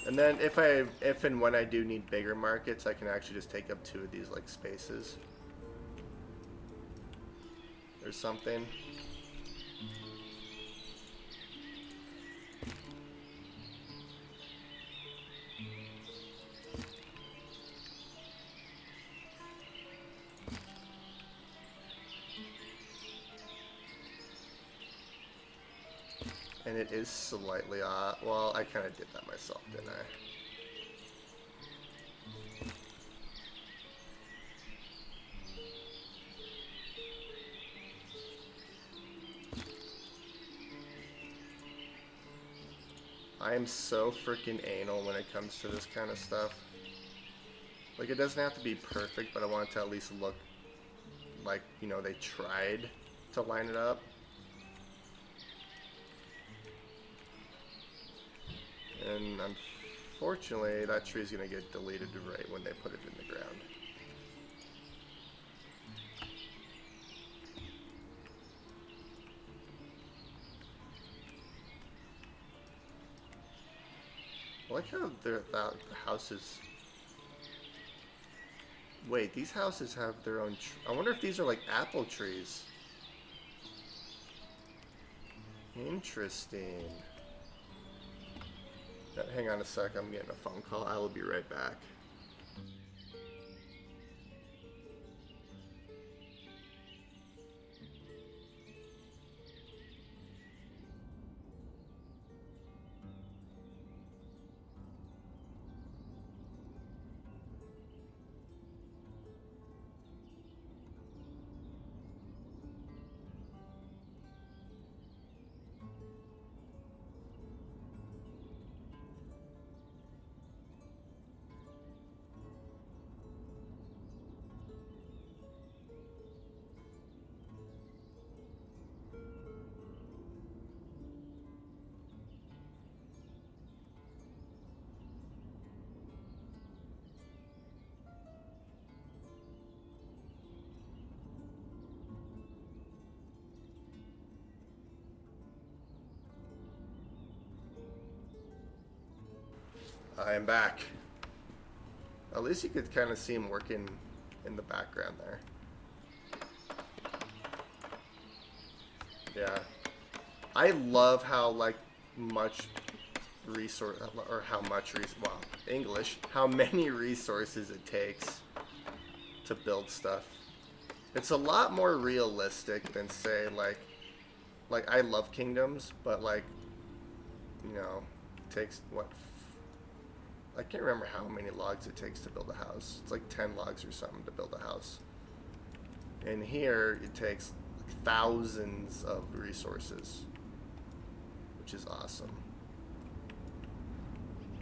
And then if and when I do need bigger markets, I can actually just take up 2 of these like spaces. Or something. And it is slightly odd. Well, I kind of did that myself, didn't I? I am so freaking anal when it comes to this kind of stuff. Like, it doesn't have to be perfect, but I want it to at least look like, you know, they tried to line it up. And unfortunately, that tree's gonna get deleted right when they put it in the ground. I like how the houses... Wait, these houses have their own... I wonder if these are like apple trees. Interesting. Hang on a sec, I'm getting a phone call. I will be right back. I am back. At least you could kind of see him working in the background there. Yeah. I love how, like, much resource, or how much, well, English, how many resources it takes to build stuff. It's a lot more realistic than, say, like I love kingdoms, but, like, you know, it takes, what, I can't remember how many logs it takes to build a house. It's like 10 logs or something to build a house. And here, it takes thousands of resources, which is awesome.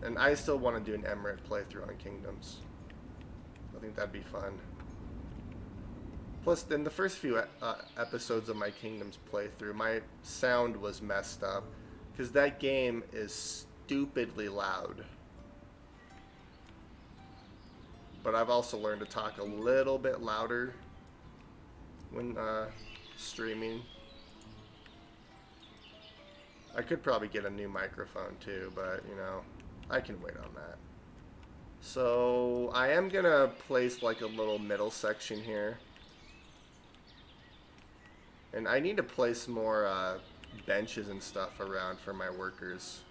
And I still want to do an emirate playthrough on kingdoms. I think that'd be fun. Plus, in the first few episodes of my kingdoms playthrough, my sound was messed up because that game is stupidly loud. But I've also learned to talk a little bit louder when streaming. I could probably get a new microphone too, but you know, I can wait on that. So I am gonna place like a little middle section here. And I need to place more benches and stuff around for my workers.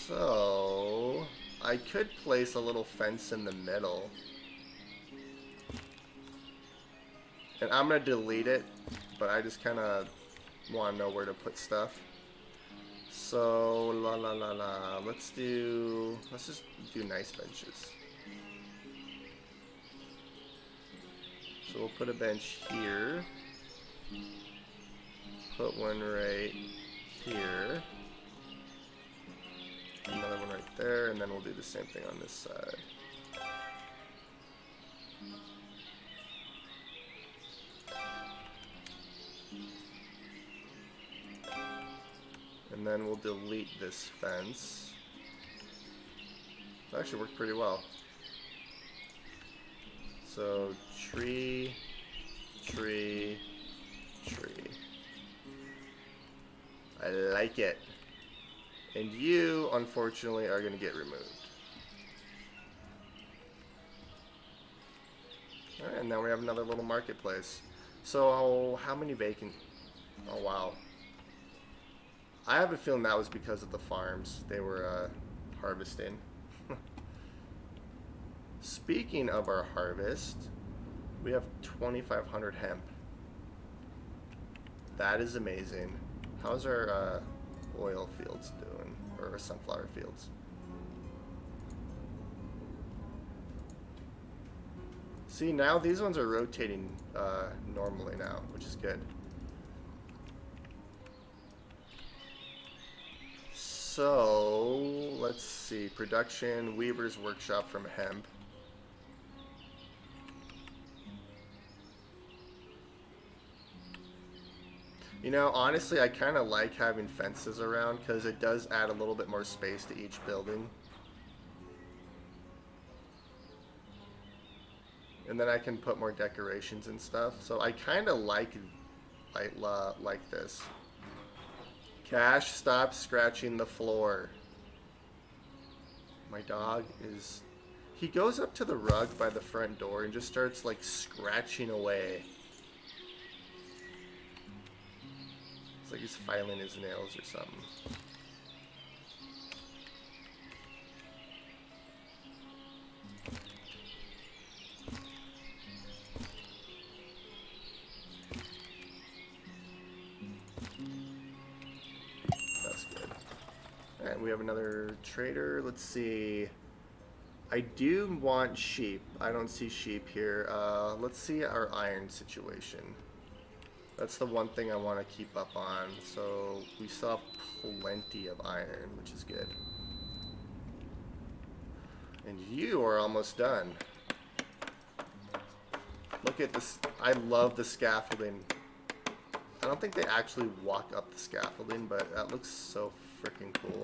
So I could place a little fence in the middle. And I'm going to delete it, but I just kind of want to know where to put stuff. So, let's just do nice benches. So we'll put a bench here. Put one right here. Another one right there, and then we'll do the same thing on this side. And then we'll delete this fence. It actually worked pretty well. So tree, tree, tree. I like it. And you, unfortunately, are going to get removed. Alright, and now we have another little marketplace. So, how many vacant... Oh, wow. I have a feeling that was because of the farms they were harvesting. Speaking of our harvest, we have 2,500 hemp. That is amazing. How's our oil fields doing? Or sunflower fields? See, now these ones are rotating normally now, which is good. So, let's see. Production, Weaver's Workshop from hemp. You know, honestly, I kind of like having fences around because it does add a little bit more space to each building. And then I can put more decorations and stuff. So I kind of like this. Cash, stop scratching the floor. My dog is... He goes up to the rug by the front door and just starts, like, scratching away. It's like he's filing his nails or something. That's good. Alright, we have another trader. Let's see. I do want sheep. I don't see sheep here. Let's see our iron situation. That's the one thing I want to keep up on. So we still have plenty of iron, which is good. And you are almost done. Look at this. I love the scaffolding. I don't think they actually walk up the scaffolding, but that looks so freaking cool.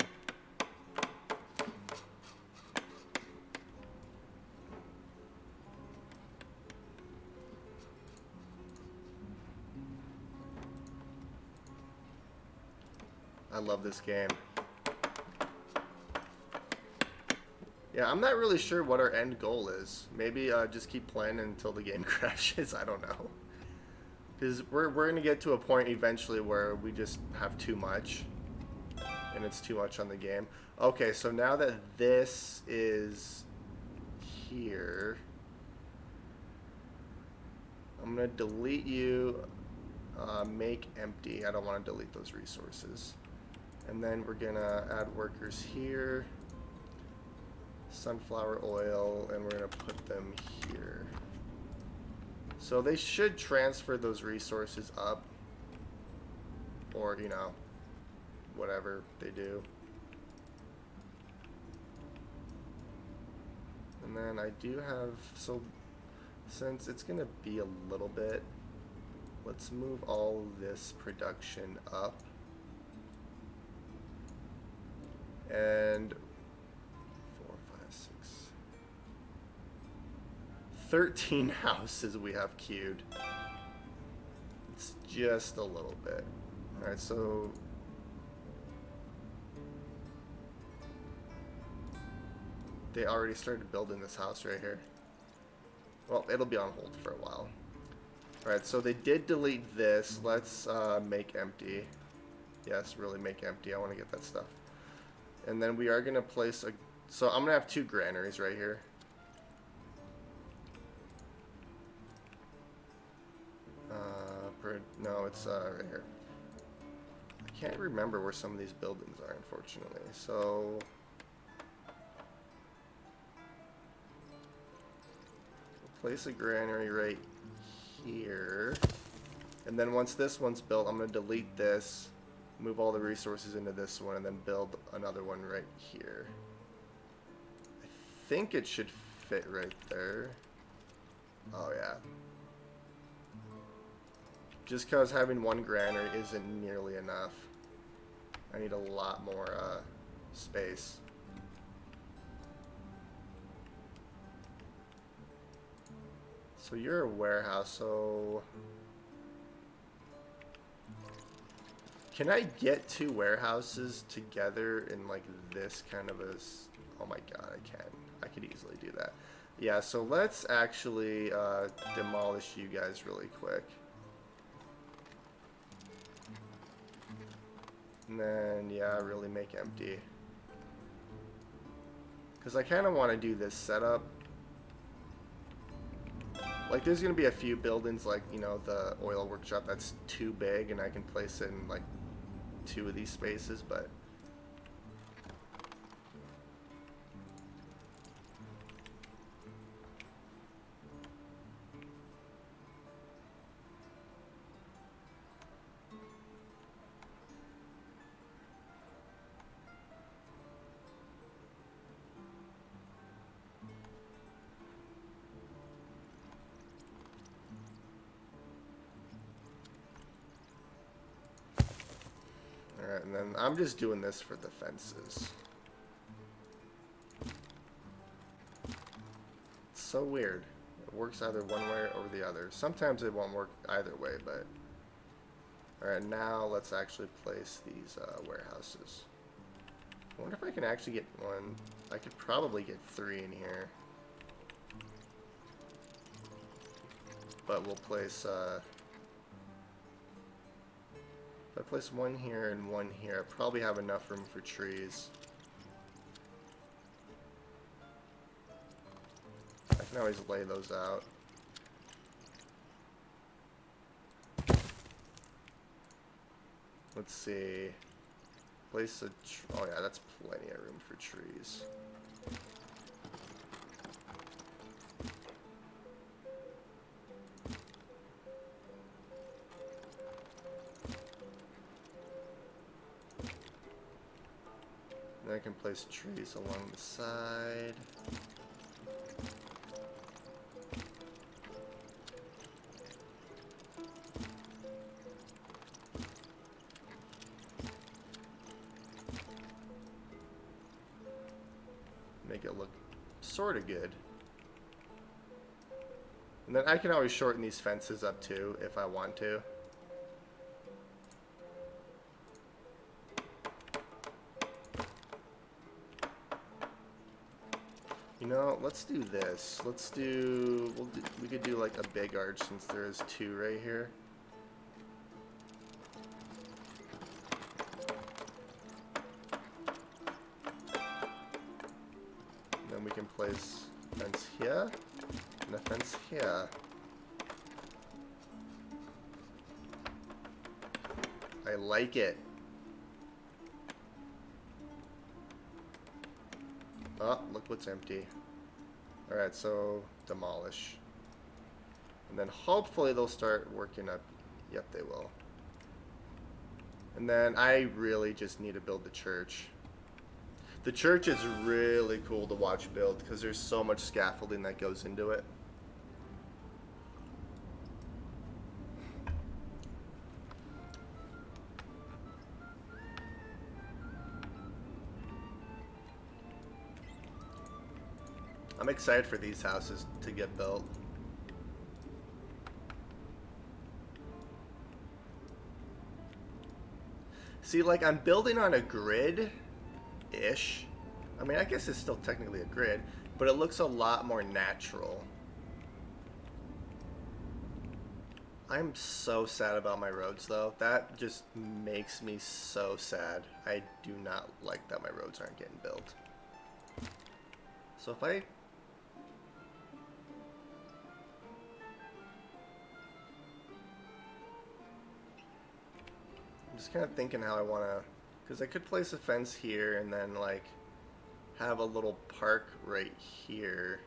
I love this game. Yeah, I'm not really sure what our end goal is. Maybe just keep playing until the game crashes. I don't know. Because we're going to get to a point eventually where we just have too much. And it's too much on the game. Okay, so now that this is here, I'm going to delete you. Make empty. I don't want to delete those resources. And then we're going to add workers here. Sunflower oil, and we're going to put them here. So they should transfer those resources up. Or, you know, whatever they do. And then I do have, so since it's going to be a little bit, let's move all this production up. And 4, 5, 6, 13 houses we have queued. It's just a little bit. Alright, so they already started building this house right here. Well, it'll be on hold for a while. Alright, so they did delete this. Let's make empty. Yes, really make empty. I want to get that stuff. And then we are going to place a... So I'm going to have 2 granaries right here. No, it's right here. I can't remember where some of these buildings are, unfortunately. So... we'll place a granary right here. And then once this one's built, I'm going to delete this. Move all the resources into this one and then build another one right here. I think it should fit right there. Oh yeah. Just because having one granary isn't nearly enough. I need a lot more space. So you're a warehouse, so... Can I get 2 warehouses together in like this kind of a... Oh my god, I can. I could easily do that. Yeah, so let's actually demolish you guys really quick. And then, yeah, really make empty. Because I kind of want to do this setup. Like, there's gonna be a few buildings, like, you know, the oil workshop that's too big, and I can place it in, like, 2 of these spaces, but... Alright, and then I'm just doing this for the fences. It's so weird. It works either one way or the other. Sometimes it won't work either way, but... Alright, now let's actually place these warehouses. I wonder if I can actually get one. I could probably get 3 in here. But we'll place... if I place 1 here and 1 here, I probably have enough room for trees. I can always lay those out. Let's see. Place a... oh yeah, that's plenty of room for trees. Then I can place trees along the side. Make it look sort of good. And then I can always shorten these fences up too if I want to. You know, let's do this. We could do like a big arch since there is 2 right here. And then we can place a fence here and a fence here. I like it. Oh, look what's empty. Alright, so demolish. And then hopefully they'll start working up. Yep, they will. And then I really just need to build the church. The church is really cool to watch build because there's so much scaffolding that goes into it. I'm excited for these houses to get built. See, like, I'm building on a grid-ish. I mean, I guess it's still technically a grid, but it looks a lot more natural. I'm so sad about my roads, though. That just makes me so sad. I do not like that my roads aren't getting built. So if I... I'm just kind of thinking how I want to, because I could place a fence here and then like have a little park right here.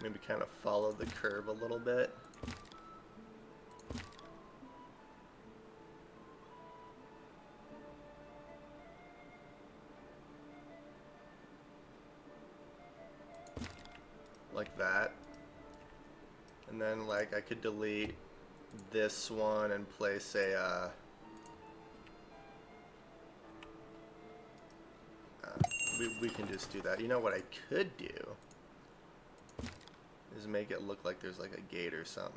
Maybe kind of follow the curve a little bit. Like that. And then like I could delete this one and place a we can just do that. You know what I could do is make it look like there's like a gate or something.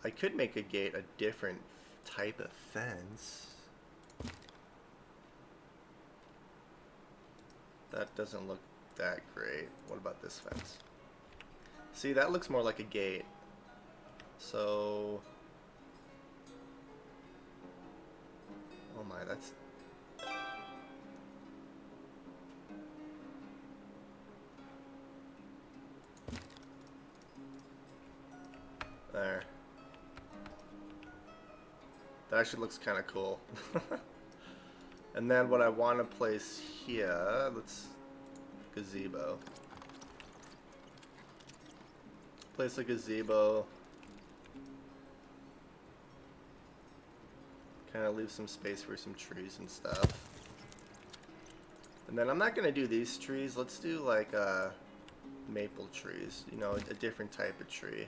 I could make a gate a different type of fence. That doesn't look that great. What about this fence? See, that looks more like a gate. So... oh my, that's... there. That actually looks kind of cool. And then what I want to place here, let's... gazebo. Place a gazebo. Kind of leave some space for some trees and stuff. And then I'm not going to do these trees. Let's do like maple trees. You know, a different type of tree.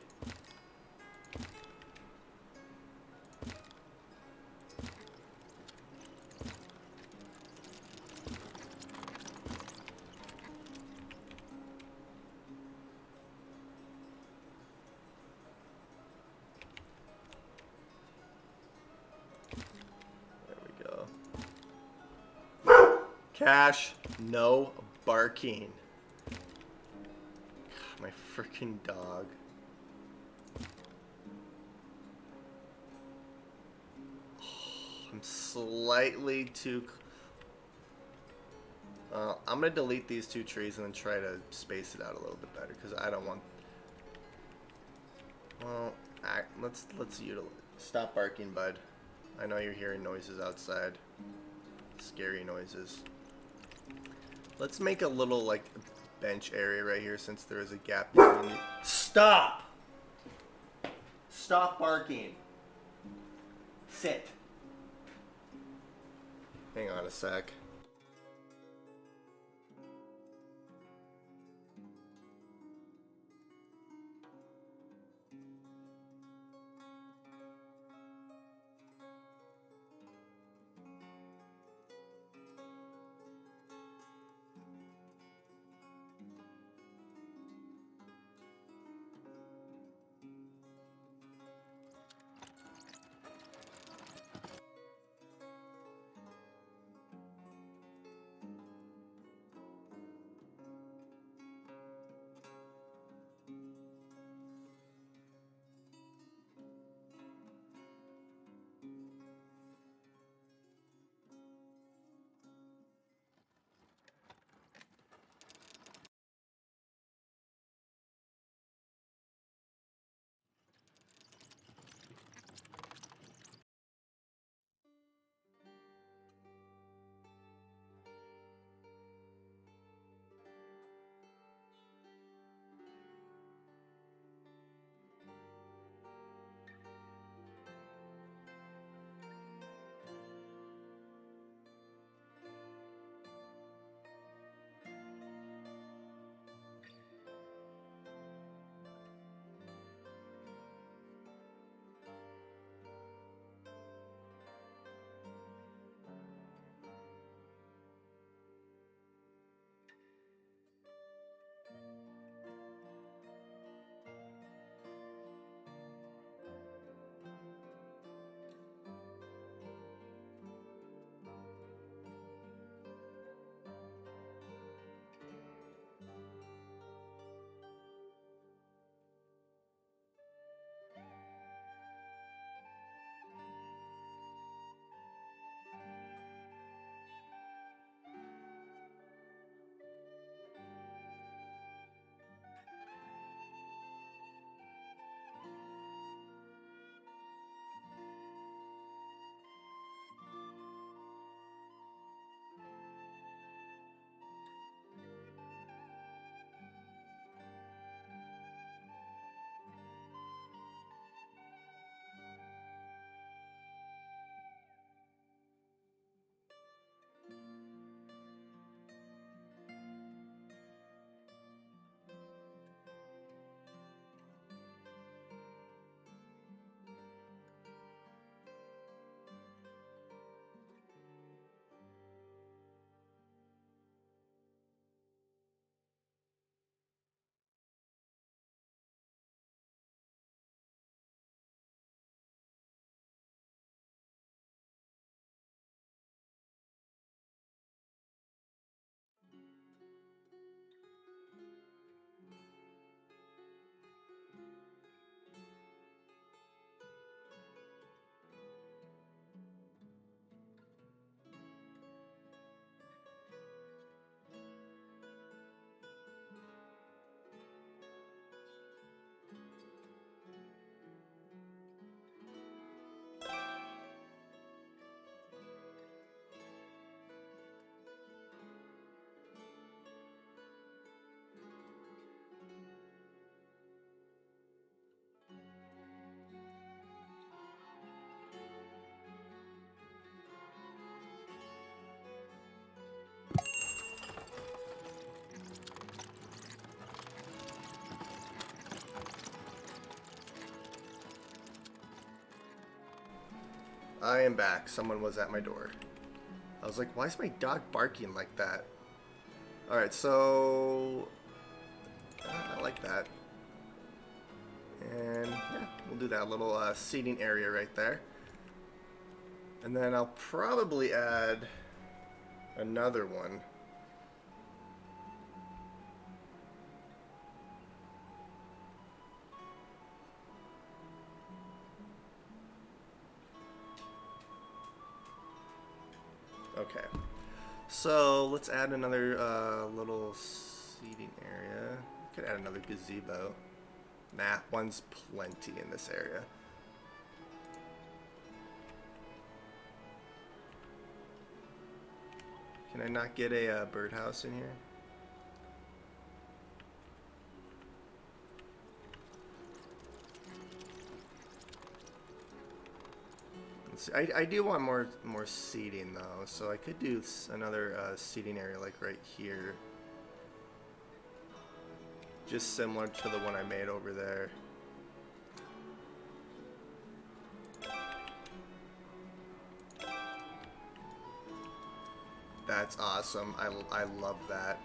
Cash, no barking. God, my freaking dog. Oh, I'm slightly too... I'm gonna delete these two trees and then try to space it out a little bit better because I don't want... well, let's utilize... stop barking, bud. I know you're hearing noises outside. Scary noises. Let's make a little, like, bench area right here since there is a gap between the... Stop! Stop barking. Sit. Hang on a sec. I am back. Someone was at my door. I was like, why is my dog barking like that? Alright, so... I like that. And yeah, we'll do that little seating area right there. And then I'll probably add another one. Okay, so let's add another little seating area. Could add another gazebo. Nah, one's plenty in this area. Can I not get a birdhouse in here? Let's see. I do want more seating though, so I could do another seating area like right here. Just similar to the one I made over there. That's awesome. I love that.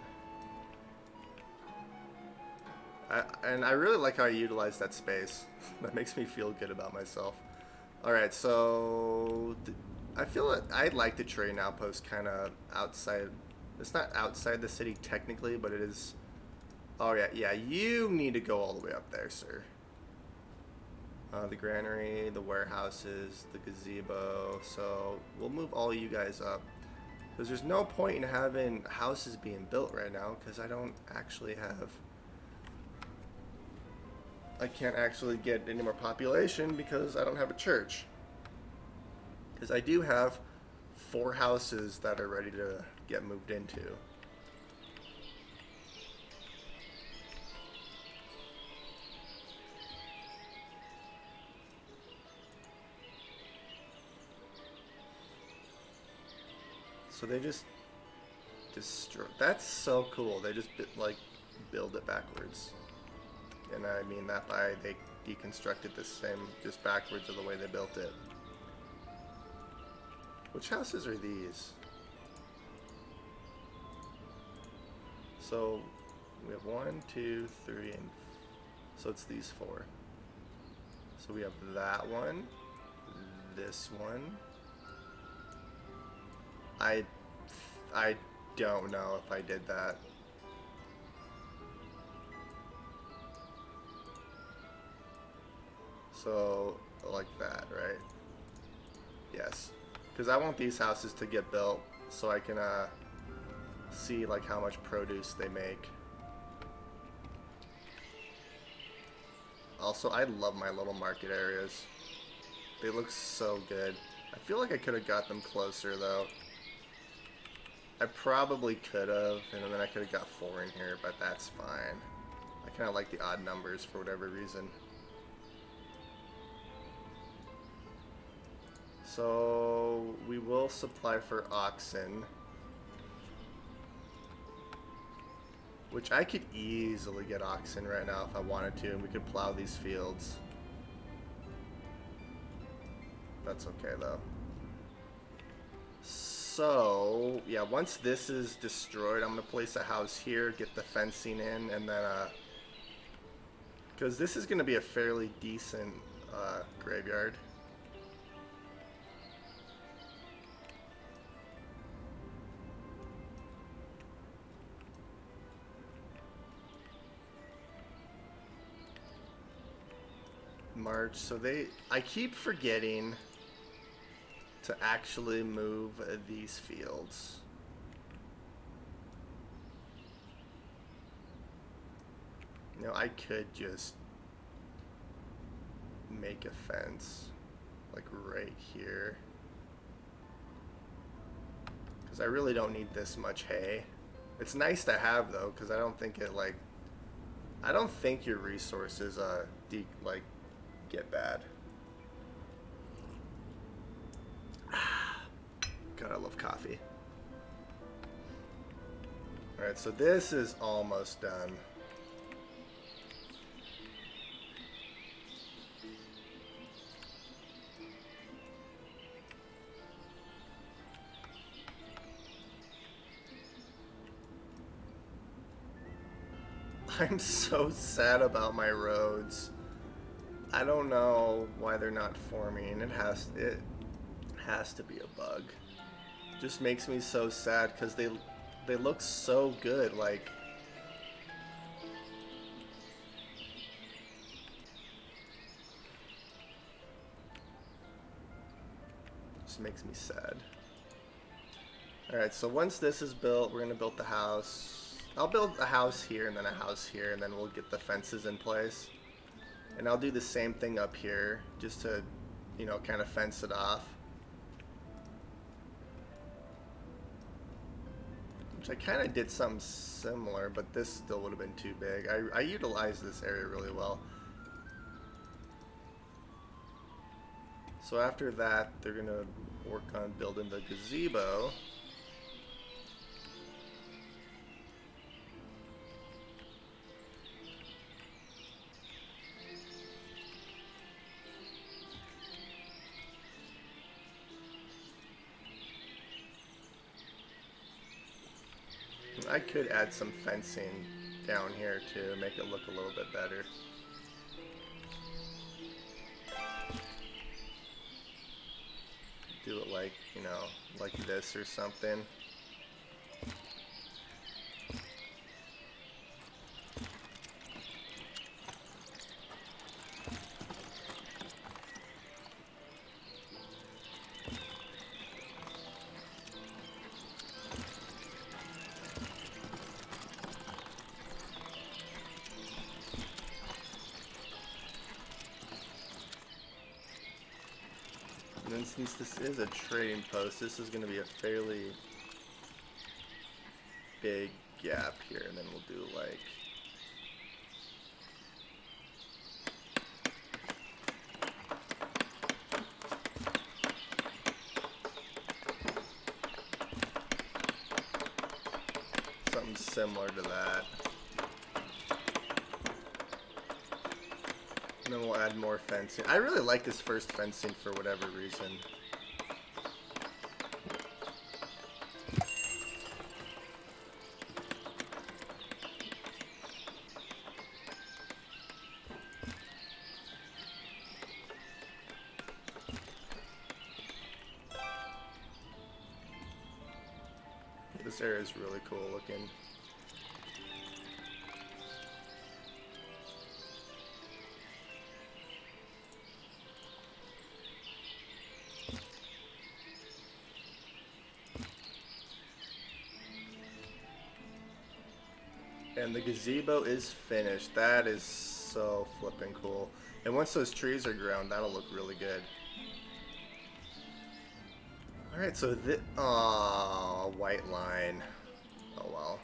And I really like how I utilize that space. That makes me feel good about myself. Alright, so I feel like I'd like the trading outpost kind of outside. It's not outside the city technically, but it is. Oh yeah, you need to go all the way up there, sir. The granary, the warehouses, the gazebo. So we'll move all you guys up. Because there's no point in having houses being built right now, because I don't actually have... I can't actually get any more population because I don't have a church. Because I do have 4 houses that are ready to get moved into. So they just destroy. That's so cool. They just like build it backwards, and I mean that by they deconstructed the same just backwards of the way they built it. Which houses are these? So we have 1, 2, 3, and so it's these 4. So we have that one, this one. I don't know if I did that. So, like that, right? Yes. Because I want these houses to get built so I can see like how much produce they make. Also, I love my little market areas. They look so good. I feel like I could have got them closer though. I probably could have, and then I could have got 4 in here, but that's fine. I kind of like the odd numbers for whatever reason. So we will supply for oxen, which I could easily get oxen right now if I wanted to, and we could plow these fields. That's okay though. So, yeah, once this is destroyed, I'm going to place a house here, get the fencing in, and then, because this is going to be a fairly decent graveyard. March, so I keep forgetting to actually move these fields. You know, I could just make a fence like right here, because I really don't need this much hay. It's nice to have though, because I don't think your resources like get bad. God, I love coffee. Alright, so this is almost done. I'm so sad about my roads. I don't know why they're not forming. It has to be a bug. Just makes me so sad because they look so good. Like, just makes me sad. All right, so once this is built, we're gonna build the house. I'll build a house here and then a house here, and then we'll get the fences in place. And I'll do the same thing up here, just to, you know, kind of fence it off. Which I kind of did something similar, but this still would have been too big. I utilized this area really well. So after that, they're going to work on building the gazebo. I could add some fencing down here to make it look a little bit better. Do it like, you know, like this or something. And then since this is a trading post, this is going to be a fairly big gap here, and then we'll do like something similar to that. And then we'll add more fencing. I really like this first fencing for whatever reason. This area is really cool looking. And the gazebo is finished. That is so flipping cool. And once those trees are grown, that'll look really good. Alright, so this... Aww, white line. Oh well.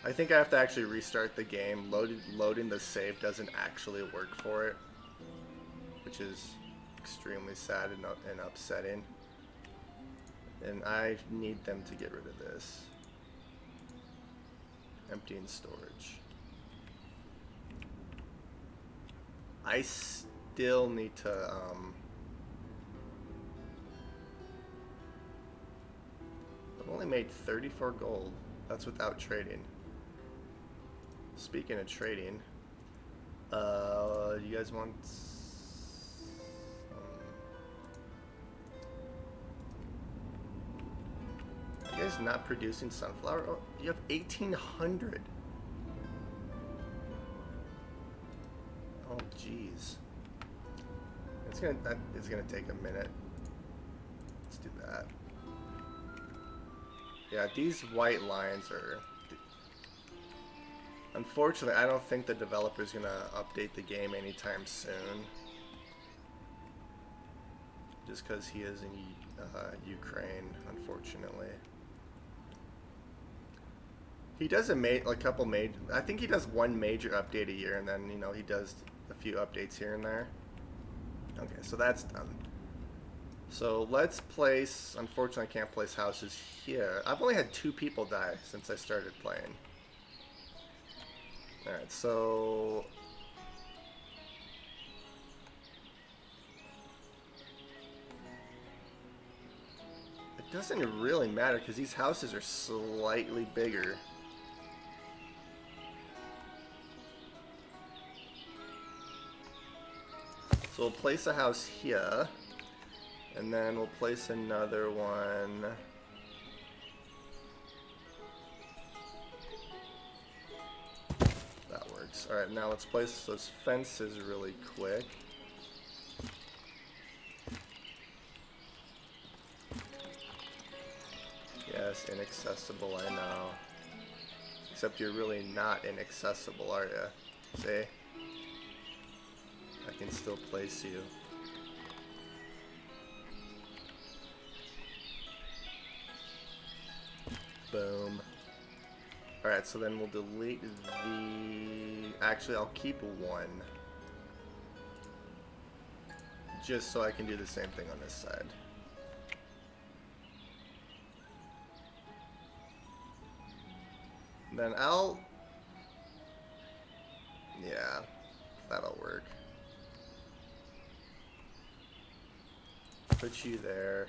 I think I have to actually restart the game. Loading the save doesn't actually work for it, which is extremely sad and upsetting. And I need them to get rid of this. Emptying storage. I still need to I've only made 34 gold. That's without trading. Speaking of trading, you guys want you guys not producing sunflower? Oh, you have 1,800. Oh, jeez. It's gonna take a minute. Let's do that. Yeah, these white lines are... Unfortunately, I don't think the developer's gonna update the game anytime soon. Just because he is in Ukraine, unfortunately. He does a couple major... I think he does one major update a year, and then, you know, he does a few updates here and there. Okay, so that's done. So let's place... Unfortunately, I can't place houses here. I've only had 2 people die since I started playing. Alright, so... It doesn't really matter because these houses are slightly bigger. So we'll place a house here, and then we'll place another one. That works. Alright, now let's place those fences really quick. Yes, inaccessible, I know. Except you're really not inaccessible, are you? See? I can still place you. Boom. Alright, so then we'll delete the... Actually, I'll keep one. Just so I can do the same thing on this side. Then I'll... Yeah, that'll work. Put you there.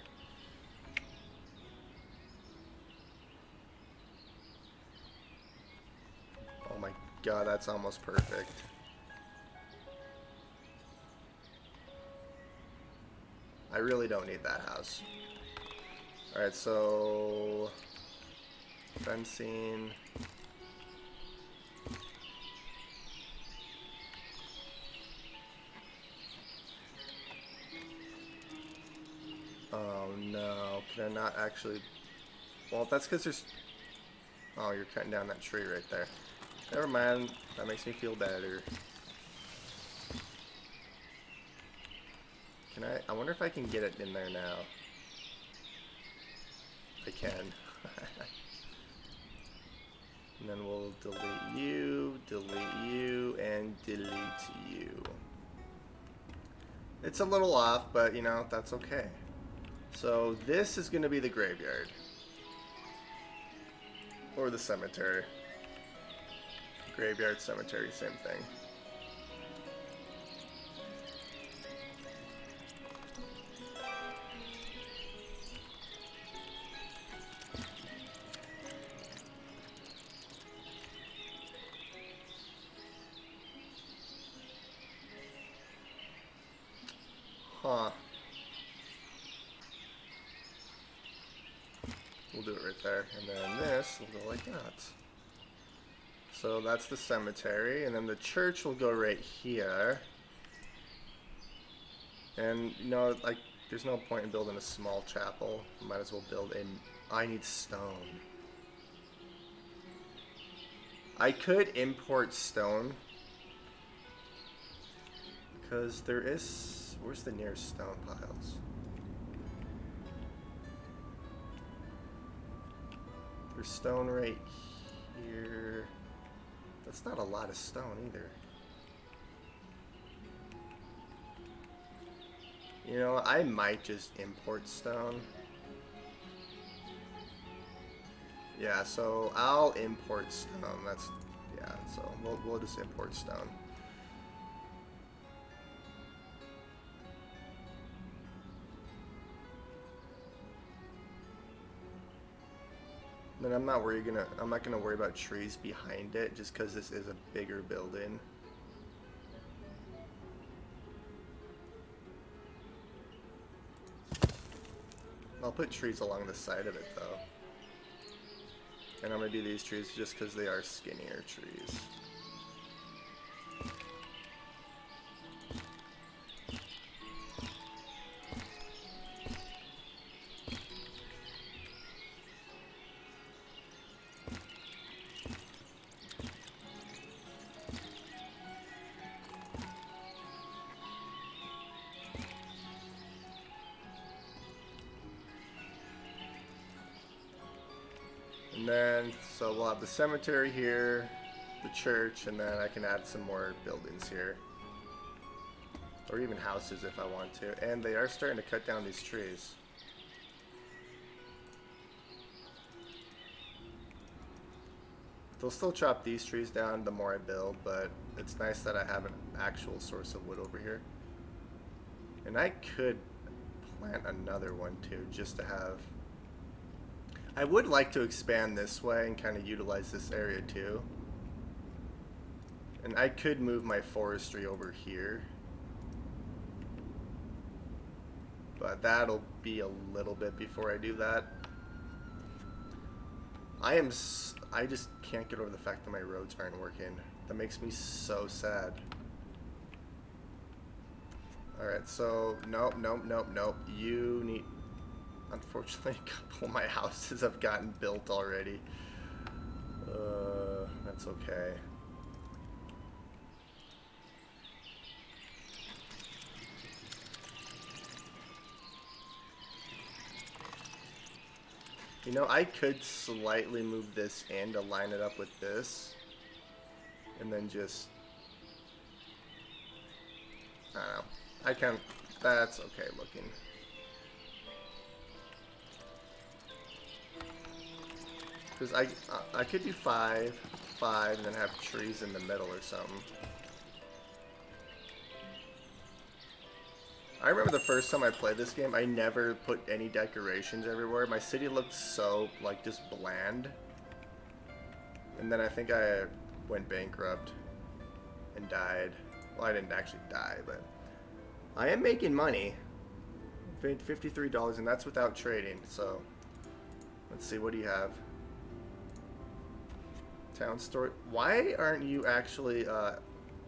Oh my god, that's almost perfect. I really don't need that house. Alright, so... fencing... Oh no, can I not actually... Well, that's because there's... Oh, you're cutting down that tree right there. Never mind, that makes me feel better. Can I wonder if I can get it in there now. I can. And then we'll delete you, and delete you. It's a little off, but you know, that's okay. So this is going to be the graveyard. Or the cemetery. Graveyard, cemetery, same thing. Huh. We'll do it right there. And then this will go like that. So that's the cemetery. And then the church will go right here. And, you know, like, there's no point in building a small chapel. Might as well build a... I need stone. I could import stone. Because there is... Where's the nearest stone piles? There's stone right here. That's not a lot of stone either. You know, I might just import stone. Yeah, so I'll import stone. That's... Yeah, so we'll just import stone. Then I'm not gonna worry about trees behind it just because this is a bigger building. I'll put trees along the side of it though. And I'm gonna do these trees just because they are skinnier trees. And then, so we'll have the cemetery here, the church, and then I can add some more buildings here. Or even houses if I want to. And they are starting to cut down these trees. They'll still chop these trees down the more I build, but it's nice that I have an actual source of wood over here. And I could plant another one too, just to have... I would like to expand this way and kind of utilize this area too. And I could move my forestry over here. But that'll be a little bit before I do that. I just can't get over the fact that my roads aren't working. That makes me so sad. Alright, so, nope. You need... Unfortunately, a couple of my houses have gotten built already. That's okay. You know, I could slightly move this in to line it up with this. And then just... I don't know. I can... That's okay looking. Because I could do 5, and then have trees in the middle or something. I remember the first time I played this game, I never put any decorations everywhere. My city looked so, like, just bland. And then I think I went bankrupt and died. Well, I didn't actually die, but I am making money. $53, and that's without trading, so let's see, what do you have? Town store. Why aren't you actually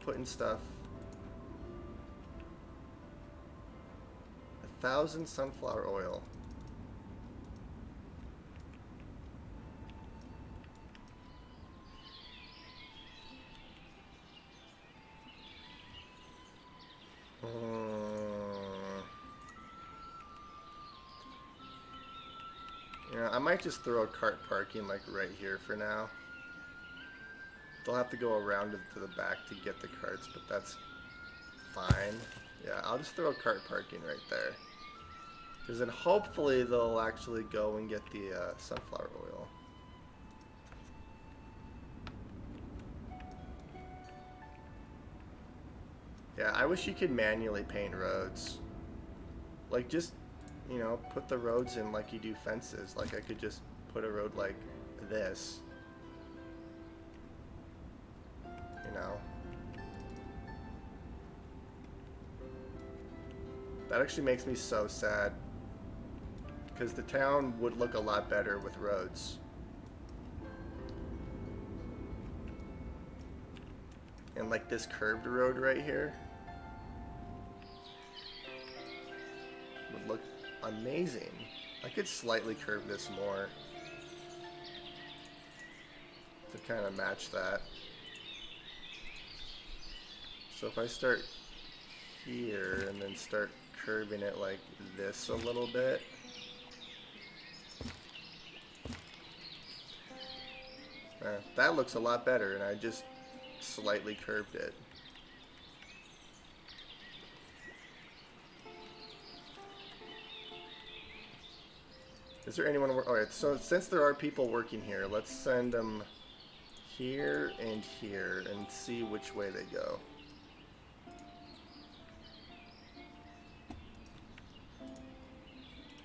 putting stuff? 1,000 sunflower oil. Yeah, I might just throw a cart parking like right here for now. They'll have to go around to the back to get the carts, but that's fine. Yeah, I'll just throw a cart parking right there. Because then hopefully they'll actually go and get the sunflower oil. Yeah, I wish you could manually paint roads. Like, just, you know, put the roads in like you do fences. Like, I could just put a road like this. You know? That actually makes me so sad. Because the town would look a lot better with roads. And like this curved road right here would look amazing. I could slightly curve this more to kind of match that. So if I start here and then start curving it like this a little bit. That looks a lot better, and I just slightly curved it. Is there anyone? Alright, so since there are people working here, let's send them here and here and see which way they go.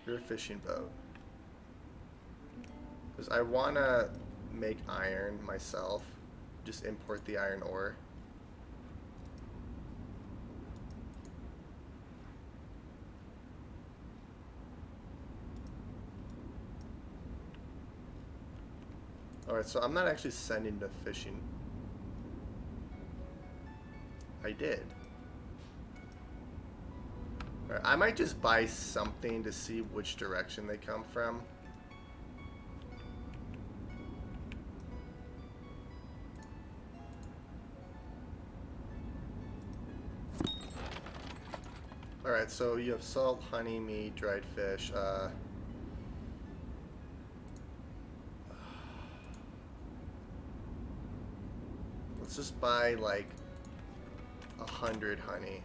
You're a fishing boat. Because I want to make iron myself. Just import the iron ore. Alright, so I'm not actually sending the fishing. I did. Alright, I might just buy something to see which direction they come from. Alright, so you have salt, honey, meat, dried fish. Let's just buy like 100 honey.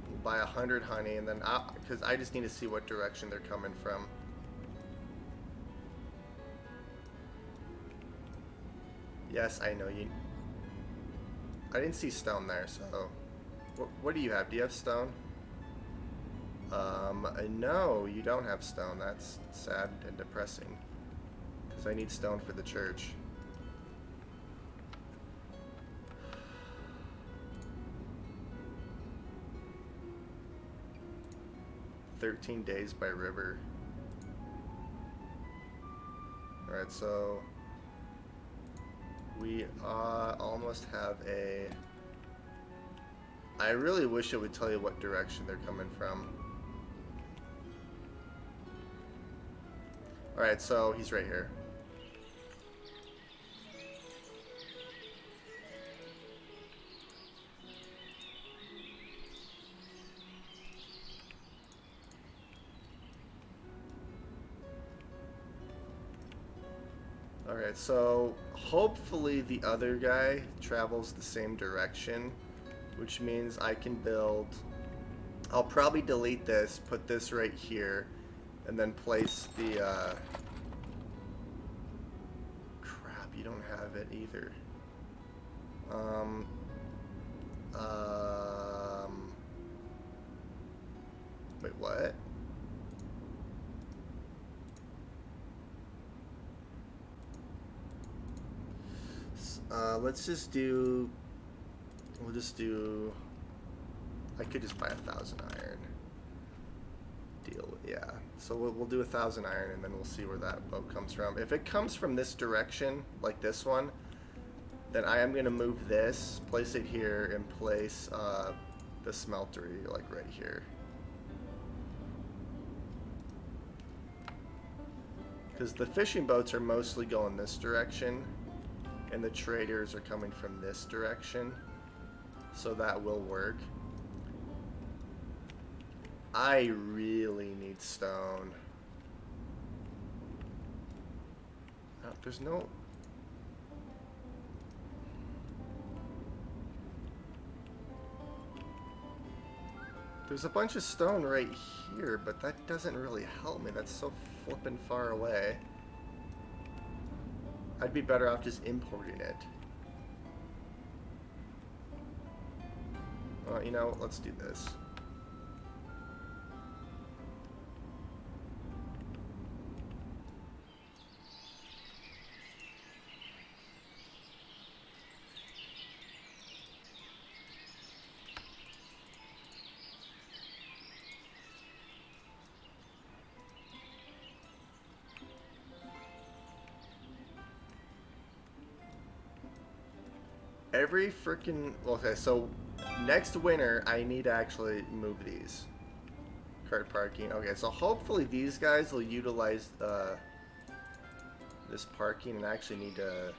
We'll buy 100 honey, and then because I just need to see what direction they're coming from. Yes, I know you. I didn't see stone there, so. What do you have? Do you have stone? No, you don't have stone. That's sad and depressing. Because I need stone for the church. 13 days by river. Alright, so we almost have a... I really wish it would tell you what direction they're coming from. Alright, so he's right here. Alright, so hopefully the other guy travels the same direction, which means I can build... I'll probably delete this, put this right here, and then place the... Crap, you don't have it either. Wait, what? Let's just do... We'll just do... I could just buy 1,000 iron. Deal with, yeah. So we'll do 1,000 iron and then we'll see where that boat comes from. If it comes from this direction, like this one, then I am going to move this, place it here, and place the smeltery like right here. Because the fishing boats are mostly going this direction, and the traders are coming from this direction, so that will work. I really need stone. There's no... There's a bunch of stone right here, but that doesn't really help me. That's so flippin' far away. I'd be better off just importing it. Well, you know, let's do this. Every freaking... Okay, so next winter I need to actually move these. Cart parking. Okay, so hopefully these guys will utilize this parking, and I actually need to...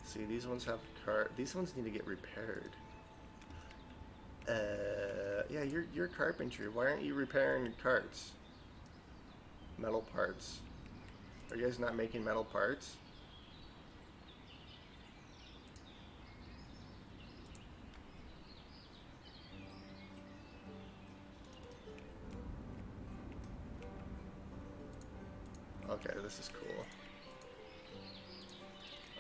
See, these ones have cart... These ones need to get repaired. Yeah, you're carpentry. Why aren't you repairing carts? Metal parts. Are you guys not making metal parts? Okay, this is cool.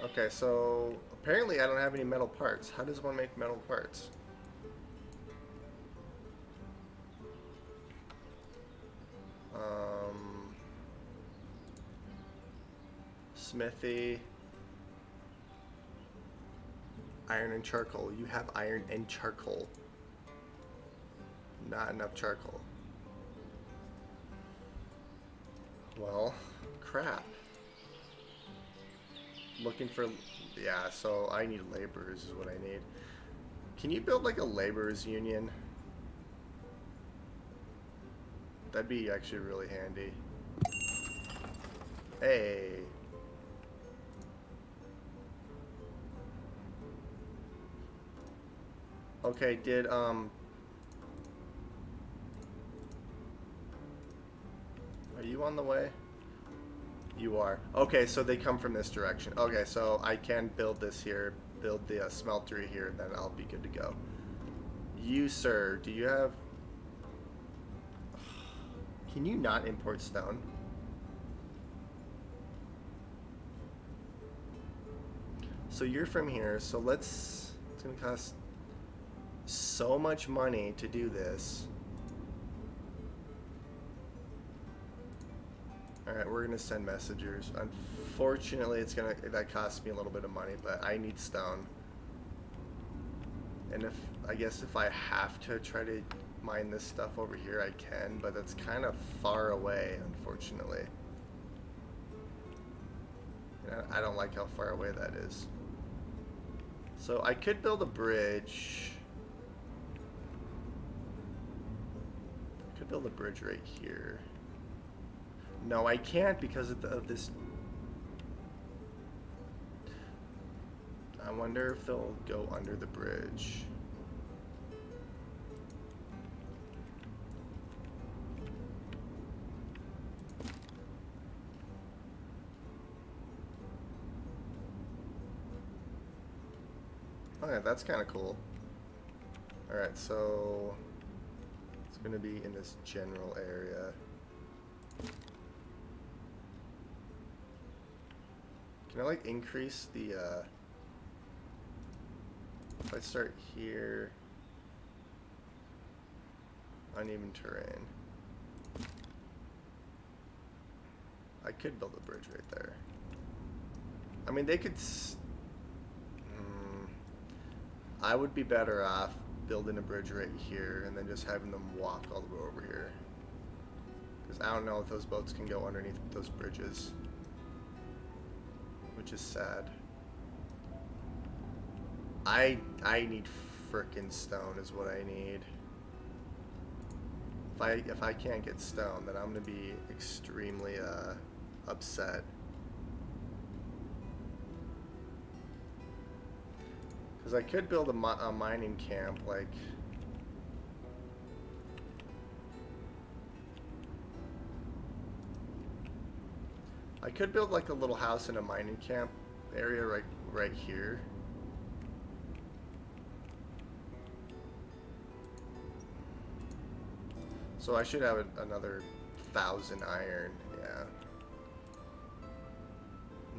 Okay, so apparently I don't have any metal parts. How does one make metal parts? Smithy. Iron and charcoal. You have iron and charcoal. Not enough charcoal. Well, crap. Looking for... Yeah, so I need laborers is what I need. Can you build like a laborers union? That'd be actually really handy. Hey. Okay, did are you on the way? You are. Okay, so they come from this direction. Okay, so I can build this here, build the smeltery here, and then I'll be good to go. You, sir, do you have... Can you not import stone? So you're from here, so let's... It's gonna cost so much money to do this. Alright, we're gonna send messengers. Unfortunately, it's gonna... That costs me a little bit of money, but I need stone. And if... I guess if I have to try to mine this stuff over here, I can, but it's kind of far away, unfortunately. And I don't like how far away that is. So I could build a bridge. I could build a bridge right here. No, I can't because of this. I wonder if they'll go under the bridge. Okay, that's kind of cool. Alright, so it's going to be in this general area. Can I like increase the if I start here, uneven terrain. I could build a bridge right there. I mean, they could I would be better off building a bridge right here and then just having them walk all the way over here. Because I don't know if those boats can go underneath those bridges. Which is sad. I need frickin' stone is what I need. If I can't get stone, then I'm gonna be extremely upset. Because I could build a mining camp, like... I could build like a little house in a mining camp area right here. So I should have another 1,000 iron, yeah.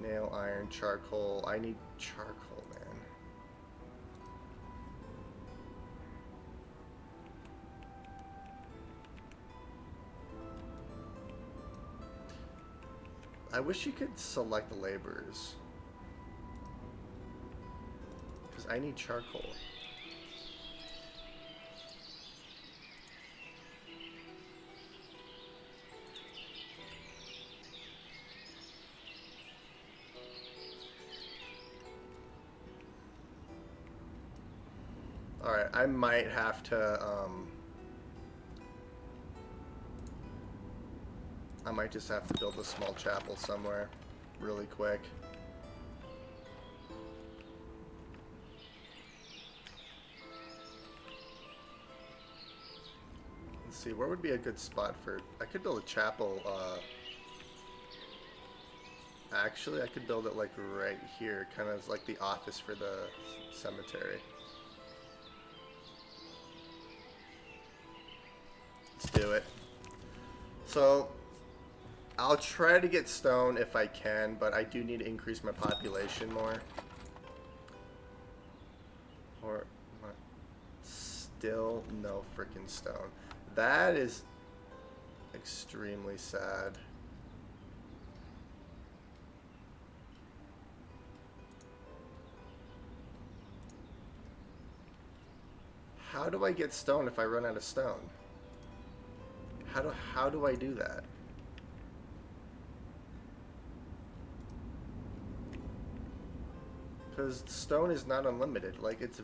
Nail, iron, charcoal. I need charcoal, man. I wish you could select the laborers. Because I need charcoal. Alright, I might have to, I might just have to build a small chapel somewhere really quick. Let's see, where would be a good spot for... I could build a chapel, actually, I could build it like right here, kind of as like the office for the cemetery. Let's do it. So, I'll try to get stone if I can, but I do need to increase my population more. Or, still no freaking stone. That is extremely sad. How do I get stone if I run out of stone? How do I do that? Because stone is not unlimited. Like it's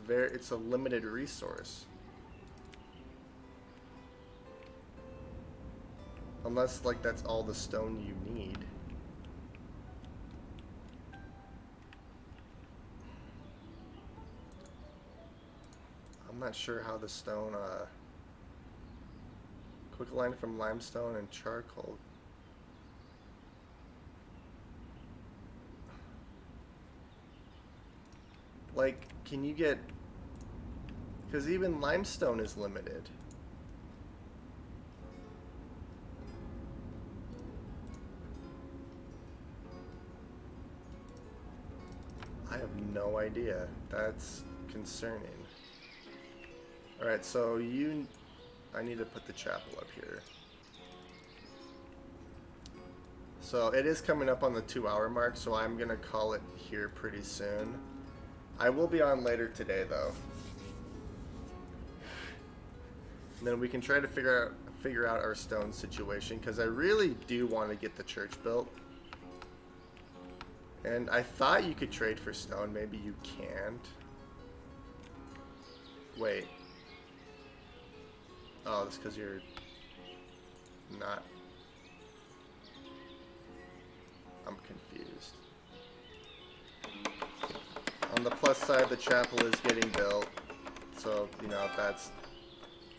a limited resource. Unless like that's all the stone you need. I'm not sure how the stone quick line from limestone and charcoal. Like, can you get... Because even limestone is limited. I have no idea. That's concerning. Alright, so I need to put the chapel up here. So it is coming up on the 2-hour mark, so I'm going to call it here pretty soon. I will be on later today, though. And then we can try to figure out our stone situation, because I really do want to get the church built. And I thought you could trade for stone. Maybe you can't. Wait. Oh, that's because you're not. I'm confused. On the plus side, the chapel is getting built. So, you know, that's...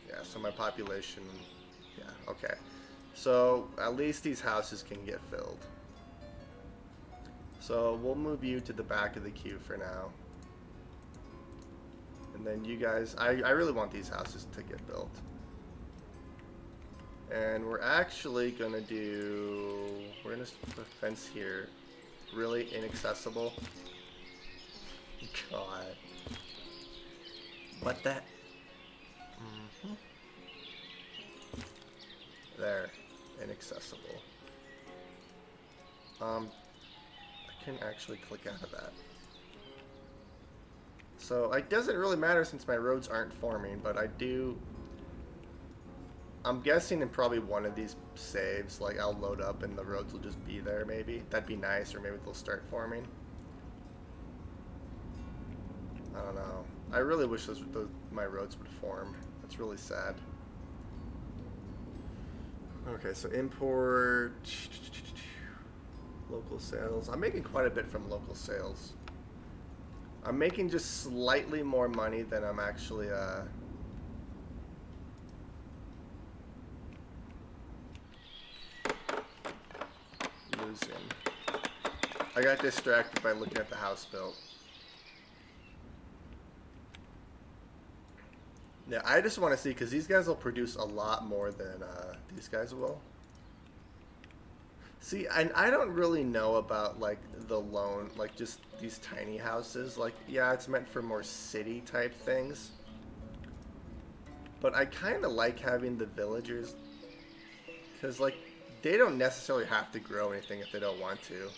Yeah, so my population... Yeah, okay. So, at least these houses can get filled. So, we'll move you to the back of the queue for now. And then you guys... I really want these houses to get built. And we're actually going to do... We're going to put a fence here. Really inaccessible. God. What the... There. Inaccessible. I can actually click out of that. So, it doesn't really matter since my roads aren't forming, but I do... I'm guessing in probably one of these saves, like, I'll load up and the roads will just be there, maybe. That'd be nice, or maybe they'll start forming. I don't know. I really wish my roads would form. That's really sad. Okay, so import... Local sales. I'm making quite a bit from local sales. I'm making just slightly more money than I'm actually, losing. I got distracted by looking at the house built. Yeah, I just want to see, because these guys will produce a lot more than these guys will. See, and I don't really know about, like, the loan, like, just these tiny houses. Like, yeah, it's meant for more city-type things. But I kind of like having the villagers, because, like, they don't necessarily have to grow anything if they don't want to.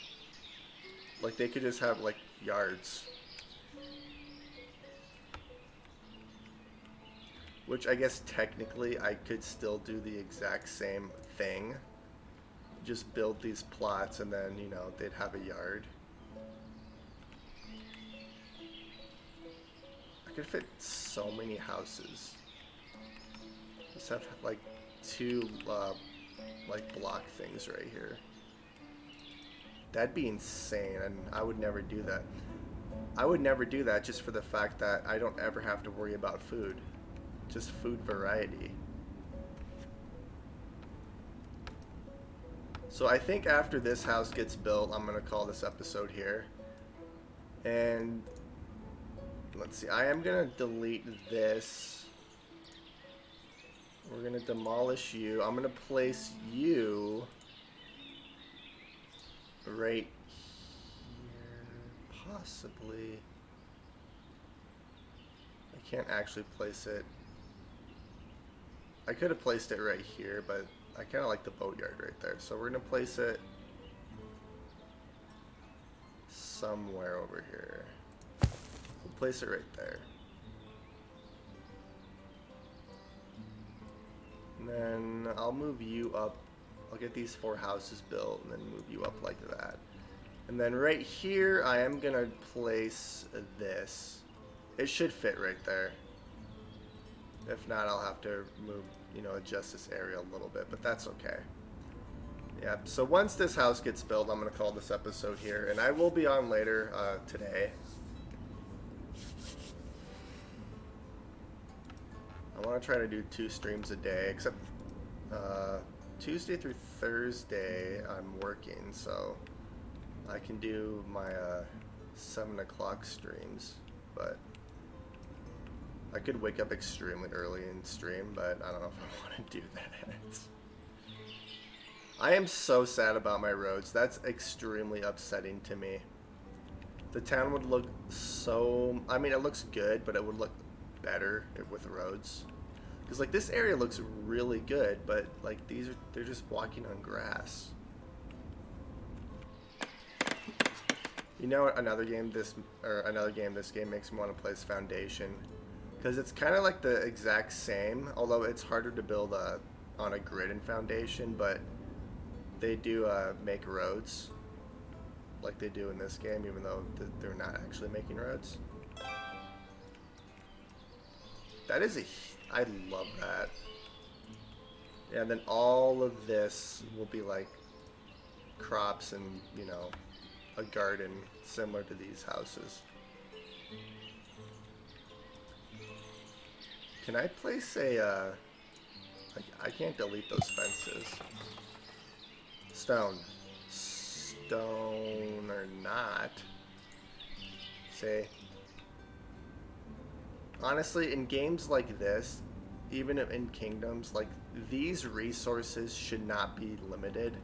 Like, they could just have, like, yards. Which I guess technically I could still do the exact same thing. Just build these plots and then, you know, they'd have a yard. I could fit so many houses. Just have, like, two, like, block things right here. That'd be insane, and I would never do that. I would never do that just for the fact that I don't ever have to worry about food. Just food variety. So I think after this house gets built, I'm going to call this episode here. And let's see, I am going to delete this. We're going to demolish you. I'm going to place you right here, possibly. I can't actually place it. I could have placed it right here, but I kind of like the boatyard right there. So we're going to place it somewhere over here. We'll place it right there. And then I'll move you up. I'll get these 4 houses built and then move you up like that. And then right here, I am going to place this. It should fit right there. If not, I'll have to move, you know, adjust this area a little bit, but that's okay. Yeah, so once this house gets built, I'm going to call this episode here, and I will be on later today. I want to try to do 2 streams a day, except Tuesday through Thursday I'm working, so I can do my 7 o'clock streams, but I could wake up extremely early and stream, but I don't know if I want to do that. I am so sad about my roads. That's extremely upsetting to me. The town would look so... I mean, it looks good, but it would look better with roads. Because, like, this area looks really good, but, like, they're just walking on grass. You know, another game this game makes me want to play is Foundation. Because it's kind of like the exact same, although it's harder to build on a grid in Foundation, but they do make roads like they do in this game, even though they're not actually making roads. That is I love that. Yeah, and then all of this will be like crops and, you know, a garden similar to these houses. Can I place a, I can't delete those fences. Stone. Stone or not. Say. Honestly, in games like this, even in Kingdoms, like, these resources should not be limited.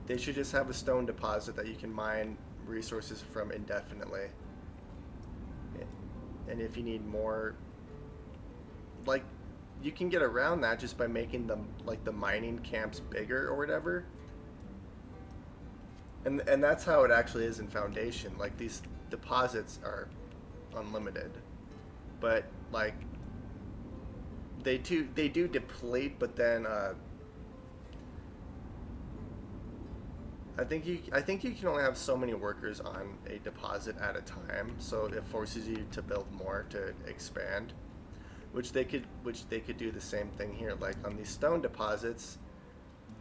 They should just have a stone deposit that you can mine resources from indefinitely. And if you need more, like, you can get around that just by making them, like, the mining camps bigger or whatever. And that's how it actually is in Foundation. Like, these deposits are unlimited. But, like, they do deplete, but then I think you can only have so many workers on a deposit at a time, so it forces you to build more to expand. Which they could do the same thing here, like on these stone deposits,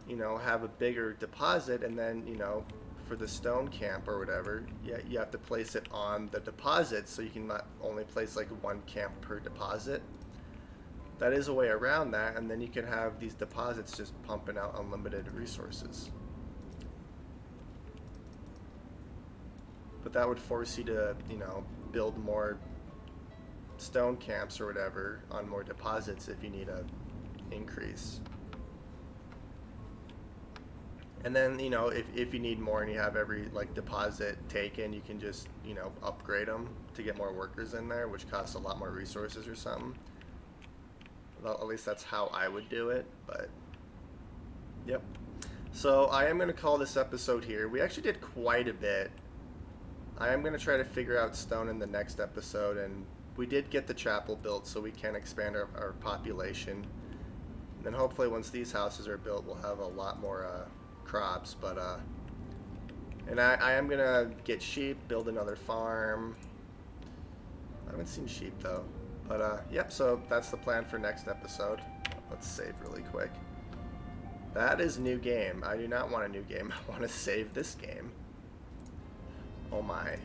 you know, have a bigger deposit, and then, you know, for the stone camp or whatever, you have to place it on the deposit, so you can not only place like one camp per deposit. That is a way around that, and then you can have these deposits just pumping out unlimited resources. But that would force you to, you know, build more stone camps or whatever on more deposits if you need a increase. And then, you know, if you need more and you have every, like, deposit taken, you can just, you know, upgrade them to get more workers in there, which costs a lot more resources or something. Well, at least that's how I would do it, but yep. So I am going to call this episode here. We actually did quite a bit. I am going to try to figure out stone in the next episode, and we did get the chapel built so we can expand our population. And then hopefully once these houses are built, we'll have a lot more crops. But and I am going to get sheep, build another farm. I haven't seen sheep though. But yep, so that's the plan for next episode. Let's save really quick. That is new game. I do not want a new game. I want to save this game. Oh my.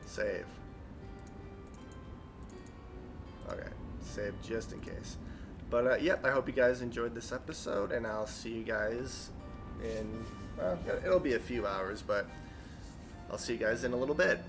Save. Okay, save just in case. But yep, I hope you guys enjoyed this episode, and I'll see you guys in, well, it'll be a few hours, but I'll see you guys in a little bit.